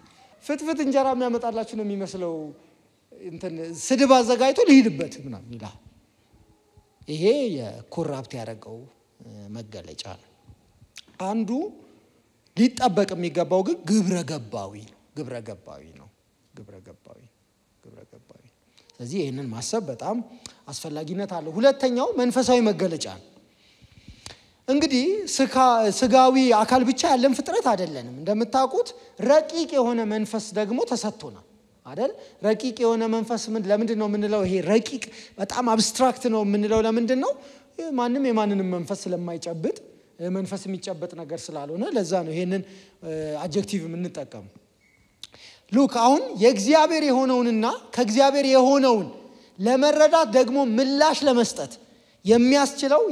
ፍትፍት እንጀራ የሚያመጣላችሁ ነው የሚመስለው። ስድብ አዘጋጅቶ ሊሄድበት ምናምን ይላል። ይሄ የኮራፕት ያደረገው መገለጫ ነው። አንዱ ሊጠበቅ የሚገባው ግን ግብረ ገባዊ ነው። ስለዚህ ይሄንን ማሰብ በጣም አስፈላጊነት አለው። ሁለተኛው መንፈሳዊ መገለጫ ነው። እንግዲህ ስጋዊ አካል ብቻ ያለን ፍጥረት አይደለንም። እንደምታውቁት ረቂቅ የሆነ መንፈስ ደግሞ ተሰጥቶናል አይደል? ረቂቅ የሆነ መንፈስ ለምንድን ነው የምንለው? ይሄ ረቂቅ በጣም አብስትራክት ነው የምንለው ለምንድን ነው? ማንም የማንንም መንፈስ ስለማይጨብጥ መንፈስ የሚጨበጥ ነገር ስላልሆነ ለዛ ነው ይሄንን አድጀክቲቭ የምንጠቀመው። ሉክ አሁን የእግዚአብሔር የሆነውንና ከእግዚአብሔር የሆነውን ለመረዳት ደግሞ ምላሽ ለመስጠት የሚያስችለው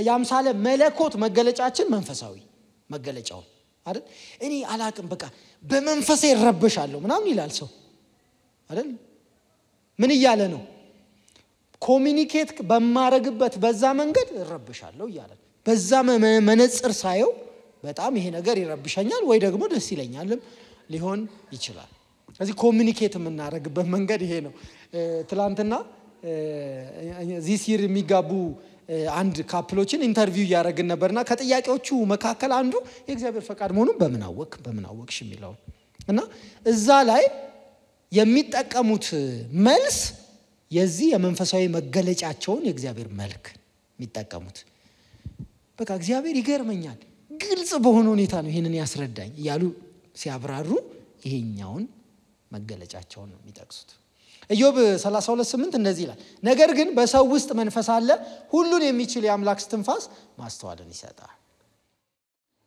የአምሳለ መለኮት መገለጫችን መንፈሳዊ መገለጫው አይደል? እኔ አላቅም በቃ በመንፈሴ እረበሻለሁ ምናምን ይላል ሰው አይደል? ምን እያለ ነው? ኮሚኒኬት በማረግበት በዛ መንገድ እረበሻለሁ እያለ በዛ መነጽር ሳየው በጣም ይሄ ነገር ይረብሻኛል ወይ ደግሞ ደስ ይለኛልም ሊሆን ይችላል። ስለዚህ ኮሚኒኬት የምናረግበት መንገድ ይሄ ነው። ትላንትና እዚህ ሲር የሚጋቡ አንድ ካፕሎችን ኢንተርቪው ያደረግን ነበርና ከጥያቄዎቹ መካከል አንዱ የእግዚአብሔር ፈቃድ መሆኑን በምን አወቅሽ የሚለው እና እዛ ላይ የሚጠቀሙት መልስ የዚህ የመንፈሳዊ መገለጫቸውን የእግዚአብሔር መልክ የሚጠቀሙት በቃ እግዚአብሔር ይገርመኛል ግልጽ በሆነ ሁኔታ ነው ይሄንን ያስረዳኝ እያሉ ሲያብራሩ ይሄኛውን መገለጫቸውን ነው የሚጠቅሱት። ኢዮብ 32:8 እንደዚህ ይላል፣ ነገር ግን በሰው ውስጥ መንፈስ አለ፣ ሁሉን የሚችል የአምላክ እስትንፋስ ማስተዋልን ይሰጣል።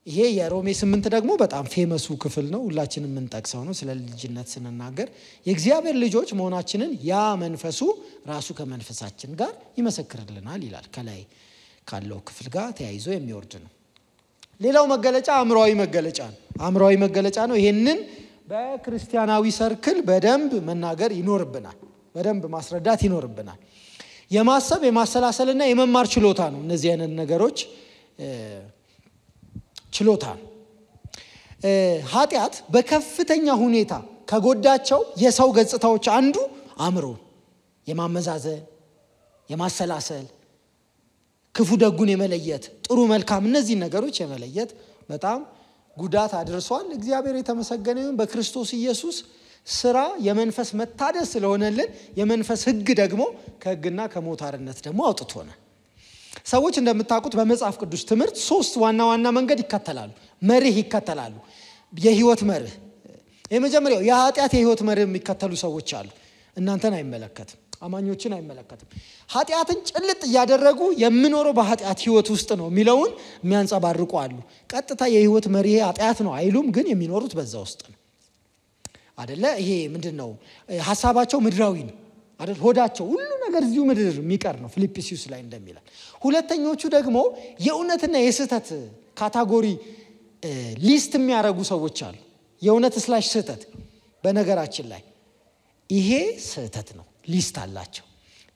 ይሄ የሮሜ 8 ደግሞ በጣም ፌመሱ ክፍል ነው፣ ሁላችንም የምንጠቅሰው ነው። ስለ ልጅነት ስንናገር የእግዚአብሔር ልጆች መሆናችንን ያ መንፈሱ ራሱ ከመንፈሳችን ጋር ይመሰክርልናል ይላል። ከላይ ካለው ክፍል ጋር ተያይዞ የሚወርድ ነው። ሌላው መገለጫ አእምሮአዊ መገለጫ ነው። ይሄንን በክርስቲያናዊ ሰርክል በደንብ መናገር ይኖርብናል፣ በደንብ ማስረዳት ይኖርብናል። የማሰብ የማሰላሰልና የመማር ችሎታ ነው። እነዚህ አይነት ነገሮች ችሎታ ነው። ኃጢአት በከፍተኛ ሁኔታ ከጎዳቸው የሰው ገጽታዎች አንዱ አእምሮ የማመዛዘን፣ የማሰላሰል፣ ክፉ ደጉን የመለየት፣ ጥሩ መልካም እነዚህ ነገሮች የመለየት በጣም ጉዳት አድርሷል። እግዚአብሔር የተመሰገነ ይሁን። በክርስቶስ ኢየሱስ ስራ የመንፈስ መታደስ ስለሆነልን የመንፈስ ሕግ ደግሞ ከሕግና ከሞታርነት ደግሞ አውጥቶናል። ሰዎች እንደምታውቁት በመጽሐፍ ቅዱስ ትምህርት 3 ዋና መንገድ ይከተላሉ፣ መርህ ይከተላሉ። የህይወት መርህ የመጀመሪያው የኃጢአት የህይወት መርህ የሚከተሉ ሰዎች አሉ። እናንተን አይመለከትም፣ አማኞችን አይመለከትም። ኃጢአትን ጭልጥ እያደረጉ የምኖረው በኃጢአት ህይወት ውስጥ ነው የሚለውን የሚያንጸባርቁ አሉ። ቀጥታ የህይወት መርህ ኃጢአት ነው አይሉም፣ ግን የሚኖሩት በዛ ውስጥ ነው አይደለ? ይሄ ምንድነው? ሐሳባቸው ምድራዊ ነው አይደል? ሆዳቸው ሁሉ ነገር እዚሁ ምድር የሚቀር ነው ፊልጵስዩስ ላይ እንደሚላል። ሁለተኞቹ ደግሞ የእውነትና የስህተት ካታጎሪ ሊስት የሚያረጉ ሰዎች አሉ። የእውነት/ስህተት በነገራችን ላይ ይሄ ስህተት ነው ሊስት አላቸው፣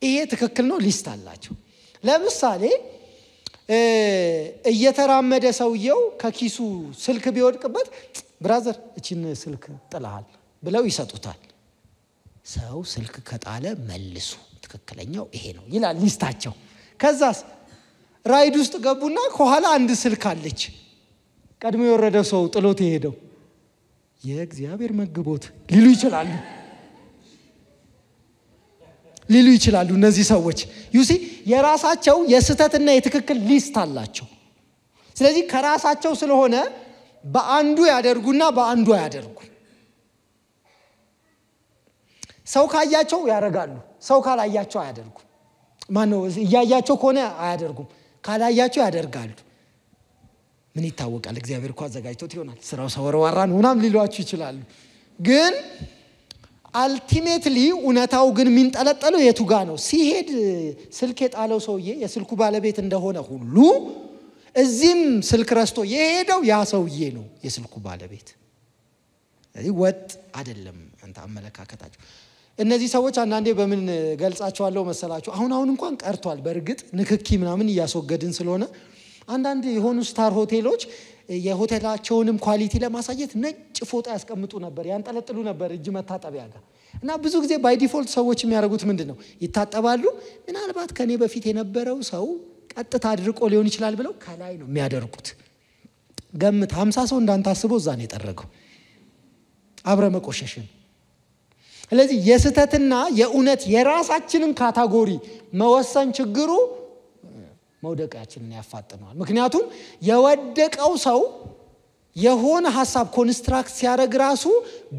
ይሄ ትክክል ነው ሊስት አላቸው። ለምሳሌ እየተራመደ ሰውየው ከኪሱ ስልክ ቢወድቅበት ብራዘር እቺን ስልክ ጥለሃል ብለው ይሰጡታል። ሰው ስልክ ከጣለ መልሱ ትክክለኛው ይሄ ነው ይላል ሊስታቸው። ከዛስ ራይድ ውስጥ ገቡና ከኋላ አንድ ስልክ አለች። ቀድሞ የወረደው ሰው ጥሎት የሄደው የእግዚአብሔር መግቦት ሊሉ ይችላሉ እነዚህ ሰዎች። ዩሲ የራሳቸው የስተትና የትክክል ሊስት አላቸው። ስለዚህ ከራሳቸው ስለሆነ በአንዱ ያደርጉና በአንዱ አያደርጉ። ሰው ካያቸው ያደርጋሉ፣ ሰው ካላያቸው አያደርጉ። ማነው ያያቸው ከሆነ አያደርጉም፣ ካላያቸው ያደርጋሉ። ምን ይታወቃል? እግዚአብሔር እኮ አዘጋጅቶት ይሆናል። ስራው ሰወርዋራ ነው ምናምን ሊሏችሁ ይችላሉ። ግን አልቲሜትሊ እውነታው ግን የሚንጠለጠለው የቱ ጋር ነው? ሲሄድ ስልክ የጣለው ሰውዬ የስልኩ ባለቤት እንደሆነ ሁሉ እዚህም ስልክ ረስቶ የሄደው ያ ሰውዬ ነው የስልኩ ባለቤት። ስለዚህ ወጥ አይደለም አንተ አመለካከታቸው። እነዚህ ሰዎች አንዳንዴ በምን ገልጻቸዋለሁ መሰላችሁ? አሁን እንኳን ቀርቷል። በእርግጥ ንክኪ ምናምን እያስወገድን ስለሆነ አንዳንድ የሆኑ ስታር ሆቴሎች የሆቴላቸውንም ኳሊቲ ለማሳየት ነጭ ፎጣ ያስቀምጡ ነበር፣ ያንጠለጥሉ ነበር እጅ መታጠቢያ ጋር። እና ብዙ ጊዜ ባይ ዲፎልት ሰዎች የሚያደርጉት ምንድነው? ይታጠባሉ። ምናልባት ከኔ በፊት የነበረው ሰው ቀጥታ አድርቆ ሊሆን ይችላል ብለው ከላይ ነው የሚያደርጉት። ገምት 50 ሰው እንዳንታስበው እዛ ነው የጠረገው። አብረ መቆሸሽን። ስለዚህ የስተትና የእውነት የራሳችንን ካታጎሪ መወሰን ችግሩ መውደቃችንን ያፋጥነዋል። ምክንያቱም የወደቀው ሰው የሆነ ሐሳብ ኮንስትራክት ሲያደርግ ራሱ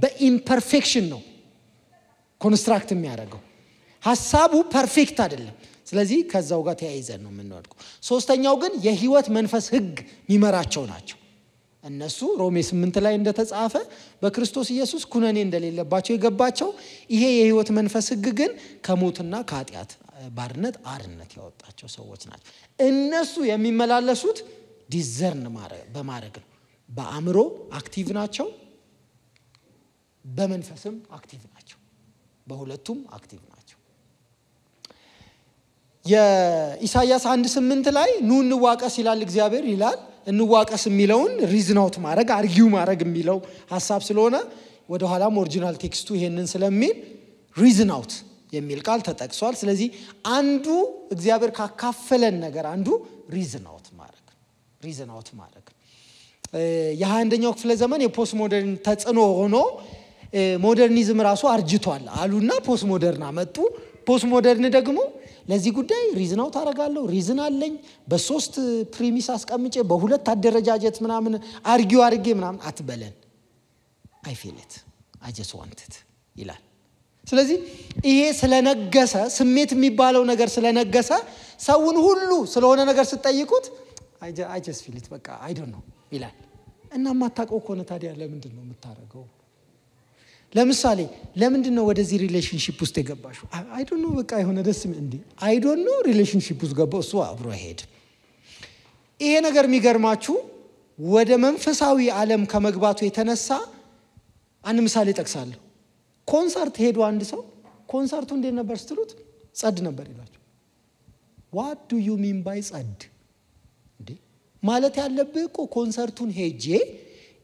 በኢምፐርፌክሽን ነው ኮንስትራክት የሚያደርገው። ሐሳቡ ፐርፌክት አይደለም። ስለዚህ ከዛው ጋር ተያይዘን ነው የምንወድቀው። ሶስተኛው ግን የህይወት መንፈስ ህግ የሚመራቸው ናቸው። እነሱ ሮሜ 8 ላይ እንደተጻፈ በክርስቶስ ኢየሱስ ኩነኔ እንደሌለባቸው የገባቸው ይሄ የህይወት መንፈስ ህግ ግን ከሞትና ከኃጢአት ባርነት አርነት ያወጣቸው ሰዎች ናቸው። እነሱ የሚመላለሱት ዲዘርን በማድረግ ነው። በአእምሮ አክቲቭ ናቸው፣ በመንፈስም አክቲቭ ናቸው። በሁለቱም አክቲቭ ናቸው። የኢሳይያስ 1:8 ላይ ኑ እንዋቀስ ይላል እግዚአብሔር ይላል። እንዋቀስ የሚለውን ሪዝን አውት ማድረግ አርጊው ማድረግ የሚለው ሐሳብ ስለሆነ ወደ ኋላም ኦሪጂናል ቴክስቱ ይሄንን ስለሚል ሪዝን አውት የሚል ቃል ተጠቅሷል። ስለዚህ አንዱ እግዚአብሔር ካካፈለን ነገር አንዱ ሪዝን አውት ማድረግ የ21ኛው ክፍለ ዘመን የፖስት ሞደርን ተጽዕኖ ሆኖ ሞደርኒዝም ራሱ አርጅቷል አሉና ፖስት ሞደርን አመጡ። ፖስት ሞደርን ደግሞ ለዚህ ጉዳይ ሪዝን አውት አደርጋለሁ፣ ሪዝን አለኝ፣ በሶስት ፕሪሚስ አስቀምጬ በሁለት አደረጃጀት ምናምን አርጊው አድርጌ ምናምን አትበለን። I feel it, I just want it ይላል። ስለዚህ ይሄ ስለነገሰ ስሜት የሚባለው ነገር ስለነገሰ ሰውን ሁሉ ስለሆነ ነገር ስትጠይቁት I just feel it በቃ I don't know ይላል። እና ማታውቀው ከሆነ ታዲያ ለምንድን ነው የምታረገው? ለምሳሌ ለምንድን ነው ወደዚህ ሪሌሽንሺፕ ውስጥ የገባሽው? I don't know በቃ የሆነ ደስ እንዴ I don't know ሪሌሽንሺፕ ውስጥ ገባው እሱ አብሮ ሄድ። ይሄ ነገር የሚገርማችሁ ወደ መንፈሳዊ ዓለም ከመግባቱ የተነሳ አንድ ምሳሌ ጠቅሳለሁ። ኮንሰርት ሄዶ አንድ ሰው ኮንሰርቱ እንዴት ነበር ስትሉት ጸድ ነበር ይላችሁ። what do you mean by ጸድ? እንዴ ማለት ያለብህ እኮ ኮንሰርቱን ሄጄ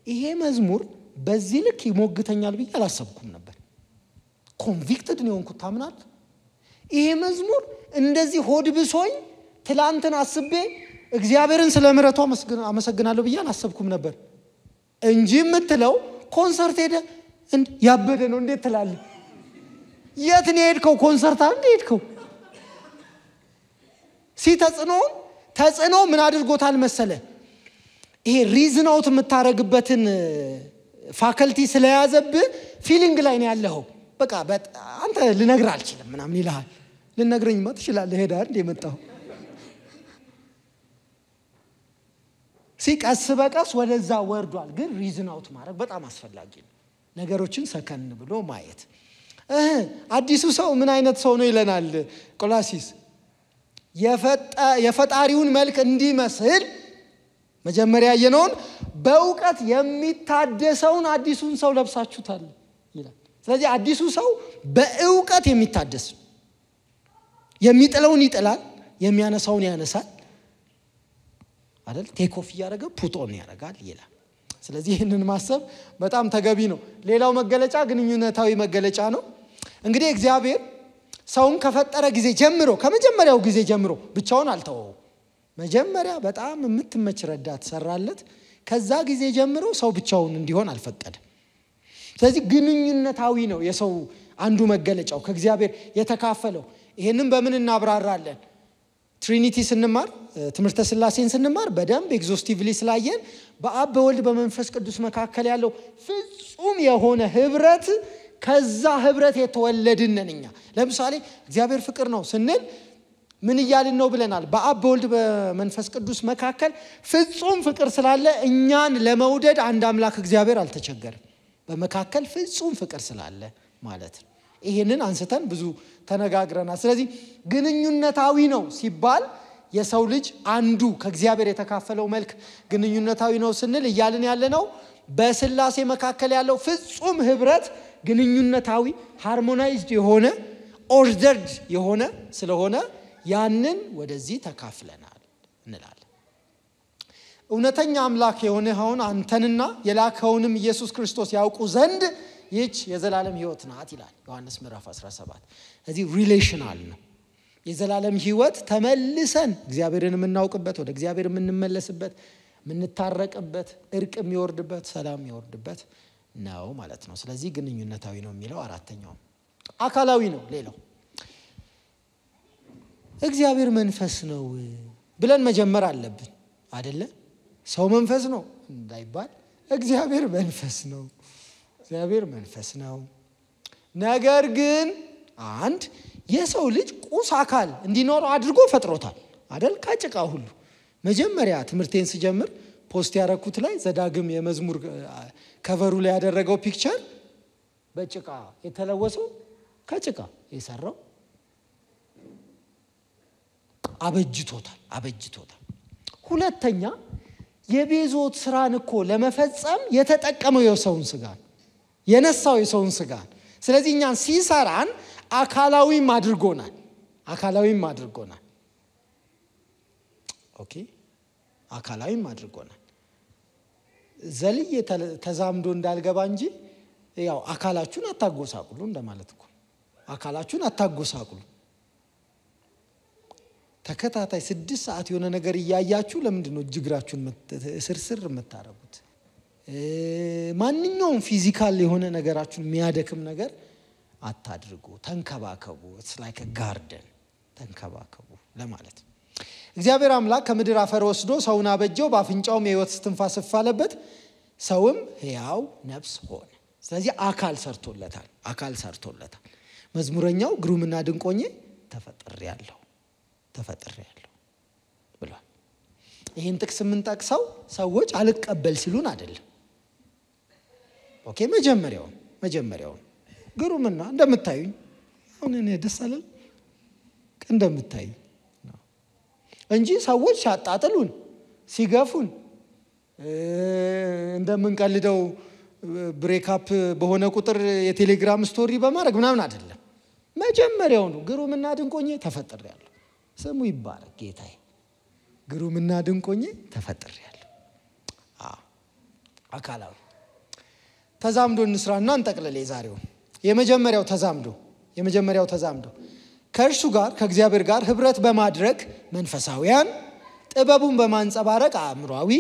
ይሄ መዝሙር በዚህ ልክ ይሞግተኛል ብዬ አላሰብኩም ነበር። ኮንቪክትድ ነው እንኩ ታምናል። ይሄ መዝሙር እንደዚህ ሆድ ብሶኝ ትላንትን አስቤ እግዚአብሔርን ስለምረቱ አመሰግናለሁ ብዬ አላሰብኩም ነበር እንጂ የምትለው ኮንሰርት ሄደ ያበደ ነው እንዴት ትላለህ? የት ነው ሄድከው? ኮንሰርት አንዴ ሄድከው። ተጽዕኖ ምን አድርጎታል መሰለ? ይሄ ሪዝን አውት የምታረግበትን ፋከልቲ ስለያዘብህ ፊሊንግ ላይ ነው ያለኸው። በቃ አንተ ልነግር አልችልም ምናምን ይልሃል። ልነግረኝማ ትችላለህ ሄዳ እንደ መጣው ሲቀስ በቀስ ወደዛ ወርዷል። ግን ሪዝን አውት ማድረግ በጣም አስፈላጊ ነው። ነገሮችን ሰከን ብሎ ማየት። አዲሱ ሰው ምን አይነት ሰው ነው ይለናል ቆላሲስ? የፈጣሪውን መልክ እንዲመስል መጀመሪያ የነውን በእውቀት የሚታደሰውን አዲሱን ሰው ለብሳችሁታል ይላል። ስለዚህ አዲሱ ሰው በእውቀት የሚታደስ የሚጥለውን ይጥላል፣ የሚያነሳውን ያነሳል። አይደል ቴክ ኦፍ ያደረገ ፑት ኦን ያደርጋል ይላል ስለዚህ ይሄንን ማሰብ በጣም ተገቢ ነው ሌላው መገለጫ ግንኙነታዊ መገለጫ ነው እንግዲህ እግዚአብሔር ሰውን ከፈጠረ ጊዜ ጀምሮ ከመጀመሪያው ጊዜ ጀምሮ ብቻውን አልተወው መጀመሪያ በጣም የምትመች ረዳት ሰራለት ከዛ ጊዜ ጀምሮ ሰው ብቻውን እንዲሆን አልፈቀደም ስለዚህ ግንኙነታዊ ነው የሰው አንዱ መገለጫው ከእግዚአብሔር የተካፈለው ይሄንን በምን እናብራራለን ትሪኒቲ ስንማር ትምህርተ ሥላሴን ስንማር በደንብ ኤግዞስቲቭሊ ስላየን በአብ በወልድ በመንፈስ ቅዱስ መካከል ያለው ፍጹም የሆነ ህብረት ከዛ ህብረት የተወለድን ነንኛ ለምሳሌ እግዚአብሔር ፍቅር ነው ስንል ምን ይያልን ነው ብለናል በአብ በወልድ በመንፈስ ቅዱስ መካከል ፍጹም ፍቅር ስላለ እኛን ለመውደድ አንድ አምላክ እግዚአብሔር አልተቸገረም በመካከል ፍጹም ፍቅር ስላለ ማለት ነው ይሄንን አንስተን ብዙ ተነጋግረናል ስለዚህ ግንኙነታዊ ነው ሲባል የሰው ልጅ አንዱ ከእግዚአብሔር የተካፈለው መልክ ግንኙነታዊ ነው ስንል ይያልን ያለ ነው በሥላሴ መካከል ያለው ፍጹም ህብረት ግንኙነታዊ ሃርሞናይዝድ የሆነ ኦርደርድ የሆነ ስለሆነ ያንን ወደዚህ ተካፍለናል እንላለን እውነተኛ አምላክ የሆነ ሆነ አንተንና የላከውንም ኢየሱስ ክርስቶስ ያውቁ ዘንድ ይህች የዘላለም ህይወት ናት ይላል ዮሐንስ ምዕራፍ 17 እዚህ ሪሌሽናል ነው የዘላለም ህይወት ተመልሰን እግዚአብሔርን የምናውቅበት ወደ እግዚአብሔር የምንመለስበት የምንታረቅበት እርቅ የሚወርድበት ሰላም የሚወርድበት ነው ማለት ነው ስለዚህ ግንኙነታዊ ነው የሚለው አራተኛው አካላዊ ነው ሌላው እግዚአብሔር መንፈስ ነው ብለን መጀመር አለብን አይደለ ሰው መንፈስ ነው እንዳይባል እግዚአብሔር መንፈስ ነው ነገር ግን አንድ የሰው ልጅ ቁስ አካል እንዲኖረው አድርጎ ፈጥሮታል አይደል ከጭቃ ሁሉ መጀመሪያ ትምህርቴን ስጀምር ፖስት ያረኩት ላይ ዘዳግም የመዝሙር ከቨሩ ላይ ያደረገው ፒክቸር በጭቃ የተለወሰው ከጭቃ የሰራው አበጅቶታል ሁለተኛ የቤዞት ስራን እኮ ለመፈጸም የተጠቀመው የሰውን ስጋ የነሳው የሰውን ስጋ ስለዚህ እኛን ሲሰራን አካላዊም አድርጎናል ኦኬ አካላዊም አድርጎናል ዘልዬ ተዛምዶ እንዳልገባ እንጂ ያው አካላችሁን አታጎሳቁሉ እንደማለት እኮ አካላችሁን አታጎሳቁሉ ተከታታይ 6 ሰዓት የሆነ ነገር ያያያችሁ ለምንድነው እጅግራችሁን ስርስር የምታረጉት ማንኛውም ፊዚካል የሆነ ነገራችሁን የሚያደክም ነገር አታድርጉ ተንከባከቡ it's like a garden ተንከባከቡ ለማለት እግዚአብሔር አምላክ ከምድር አፈር ወስዶ ሰውን አበጀው በአፍንጫው የሕይወት እስትንፋስ አለበት ሰውም ሕያው ነፍስ ሆነ ስለዚህ አካል ሰርቶለታል መዝሙረኛው ግሩምና ድንቆኜ ተፈጥሬያለሁ ብሏል ይሄን ጥቅስ ምን ጠቅሰው ሰዎች አልቀበል ሲሉን አይደለም ኦኬ መጀመሪያው ግሩምና እንደምታዩኝ አሁን እኔ ደስ አለኝ እንደምታዩኝ እንጂ ሰዎች ሲያጣጥሉን ሲገፉን እንደምንቀልደው ብሬክአፕ በሆነ ቁጥር የቴሌግራም ስቶሪ በማድረግ ምናምን አይደለም መጀመሪያው ነው ግሩምና ድንቆኜ ተፈጥሬያለሁ ስሙ ይባረክ ጌታዬ ግሩምና ድንቆኜ ተፈጥሬያለሁ አካላዊ ተዛምዶ እንስራና እንጠቅልል ዛሬው የመጀመሪያው ተዛምዶ ከእርሱ ጋር ከእግዚአብሔር ጋር ህብረት በማድረግ መንፈሳዊያን ጥበቡን በማንጸባረቅ አእምሮአዊ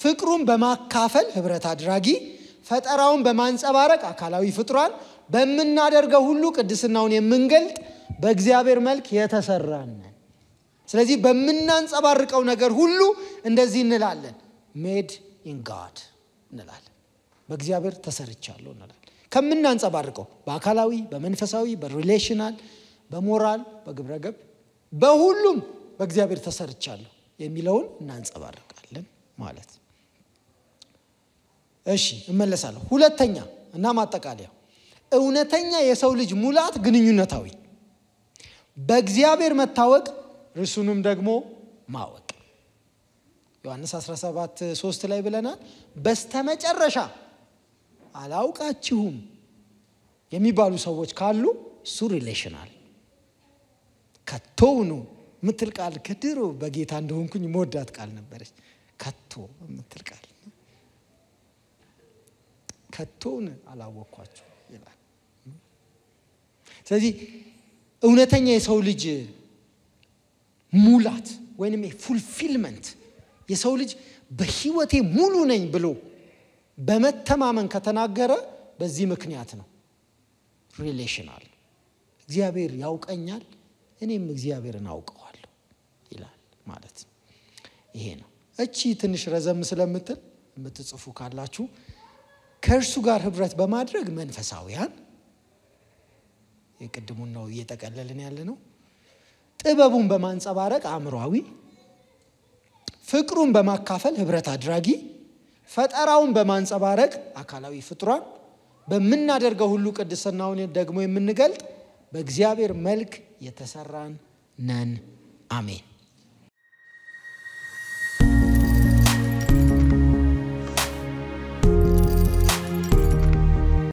ፍቅሩን በማካፈል ህብረት አድራጊ ፈጠራውን በማንጸባረቅ አካላዊ ፍጥሯን በመናደርገው ሁሉ ቅድስናውን የምንገልጥ በእግዚአብሔር መልክ የተሰራን ስለዚህ በመናንጸባርቀው ነገር ሁሉ እንደዚህ እንላለን made in God እንላለን በእግዚአብሔር ተሰርቻለሁ እንላለን ከመናንጸባርቀው በአካላዊ በመንፈሳዊ በሪሌሽናል በሞራል በግብረገብ በሁሉም በእግዚአብሔር ተሰርቻለሁ የሚለውን እናንጸባርቃለን ማለት እሺ እመለሳለሁ ሁለተኛ እና ማጠቃለያ እውነተኛ የሰው ልጅ ሙላት ግንኙነታዊ በእግዚአብሔር መታወቅ ርሱንም ደግሞ ማወቅ ዮሐንስ 17:3 ላይ ብለናል በስተመጨረሻ አላውቃችሁም የሚባሉ ሰዎች ካሉ እሱ ሪሌሽናል ከቶውኑ ምትል ቃል ከድሮ በጌታ እንደሆንኩኝ ሞዳት ቃል ነበረች ከቶ የምትል ቃል ከቶን አላወቅኳቸው ይላል። ስለዚህ እውነተኛ የሰው ልጅ ሙላት ወይንም ፉልፊልመንት የሰው ልጅ በህይወቴ ሙሉ ነኝ ብሎ በመተማመን ከተናገረ በዚህ ምክንያት ነው። ሪሌሽናል እግዚአብሔር ያውቀኛል እኔም እግዚአብሔርን አውቀዋለሁ ይላል ማለት ነው። ይሄ ነው። እቺ ትንሽ ረዘም ስለምትል የምትጽፉ ካላችሁ ከእርሱ ጋር ህብረት በማድረግ መንፈሳውያን የቅድሙን ነው እየተቀለልን ያለ ነው። ጥበቡን በማንጸባረቅ አእምሮአዊ፣ ፍቅሩን በማካፈል ህብረት አድራጊ፣ ፈጠራውን በማንጸባረቅ አካላዊ ፍጥሯን፣ በመናደርገው ሁሉ ቅድስናውን ደግሞ የምንገልጥ በእግዚአብሔር መልክ የተሰራን ነን። አሜን።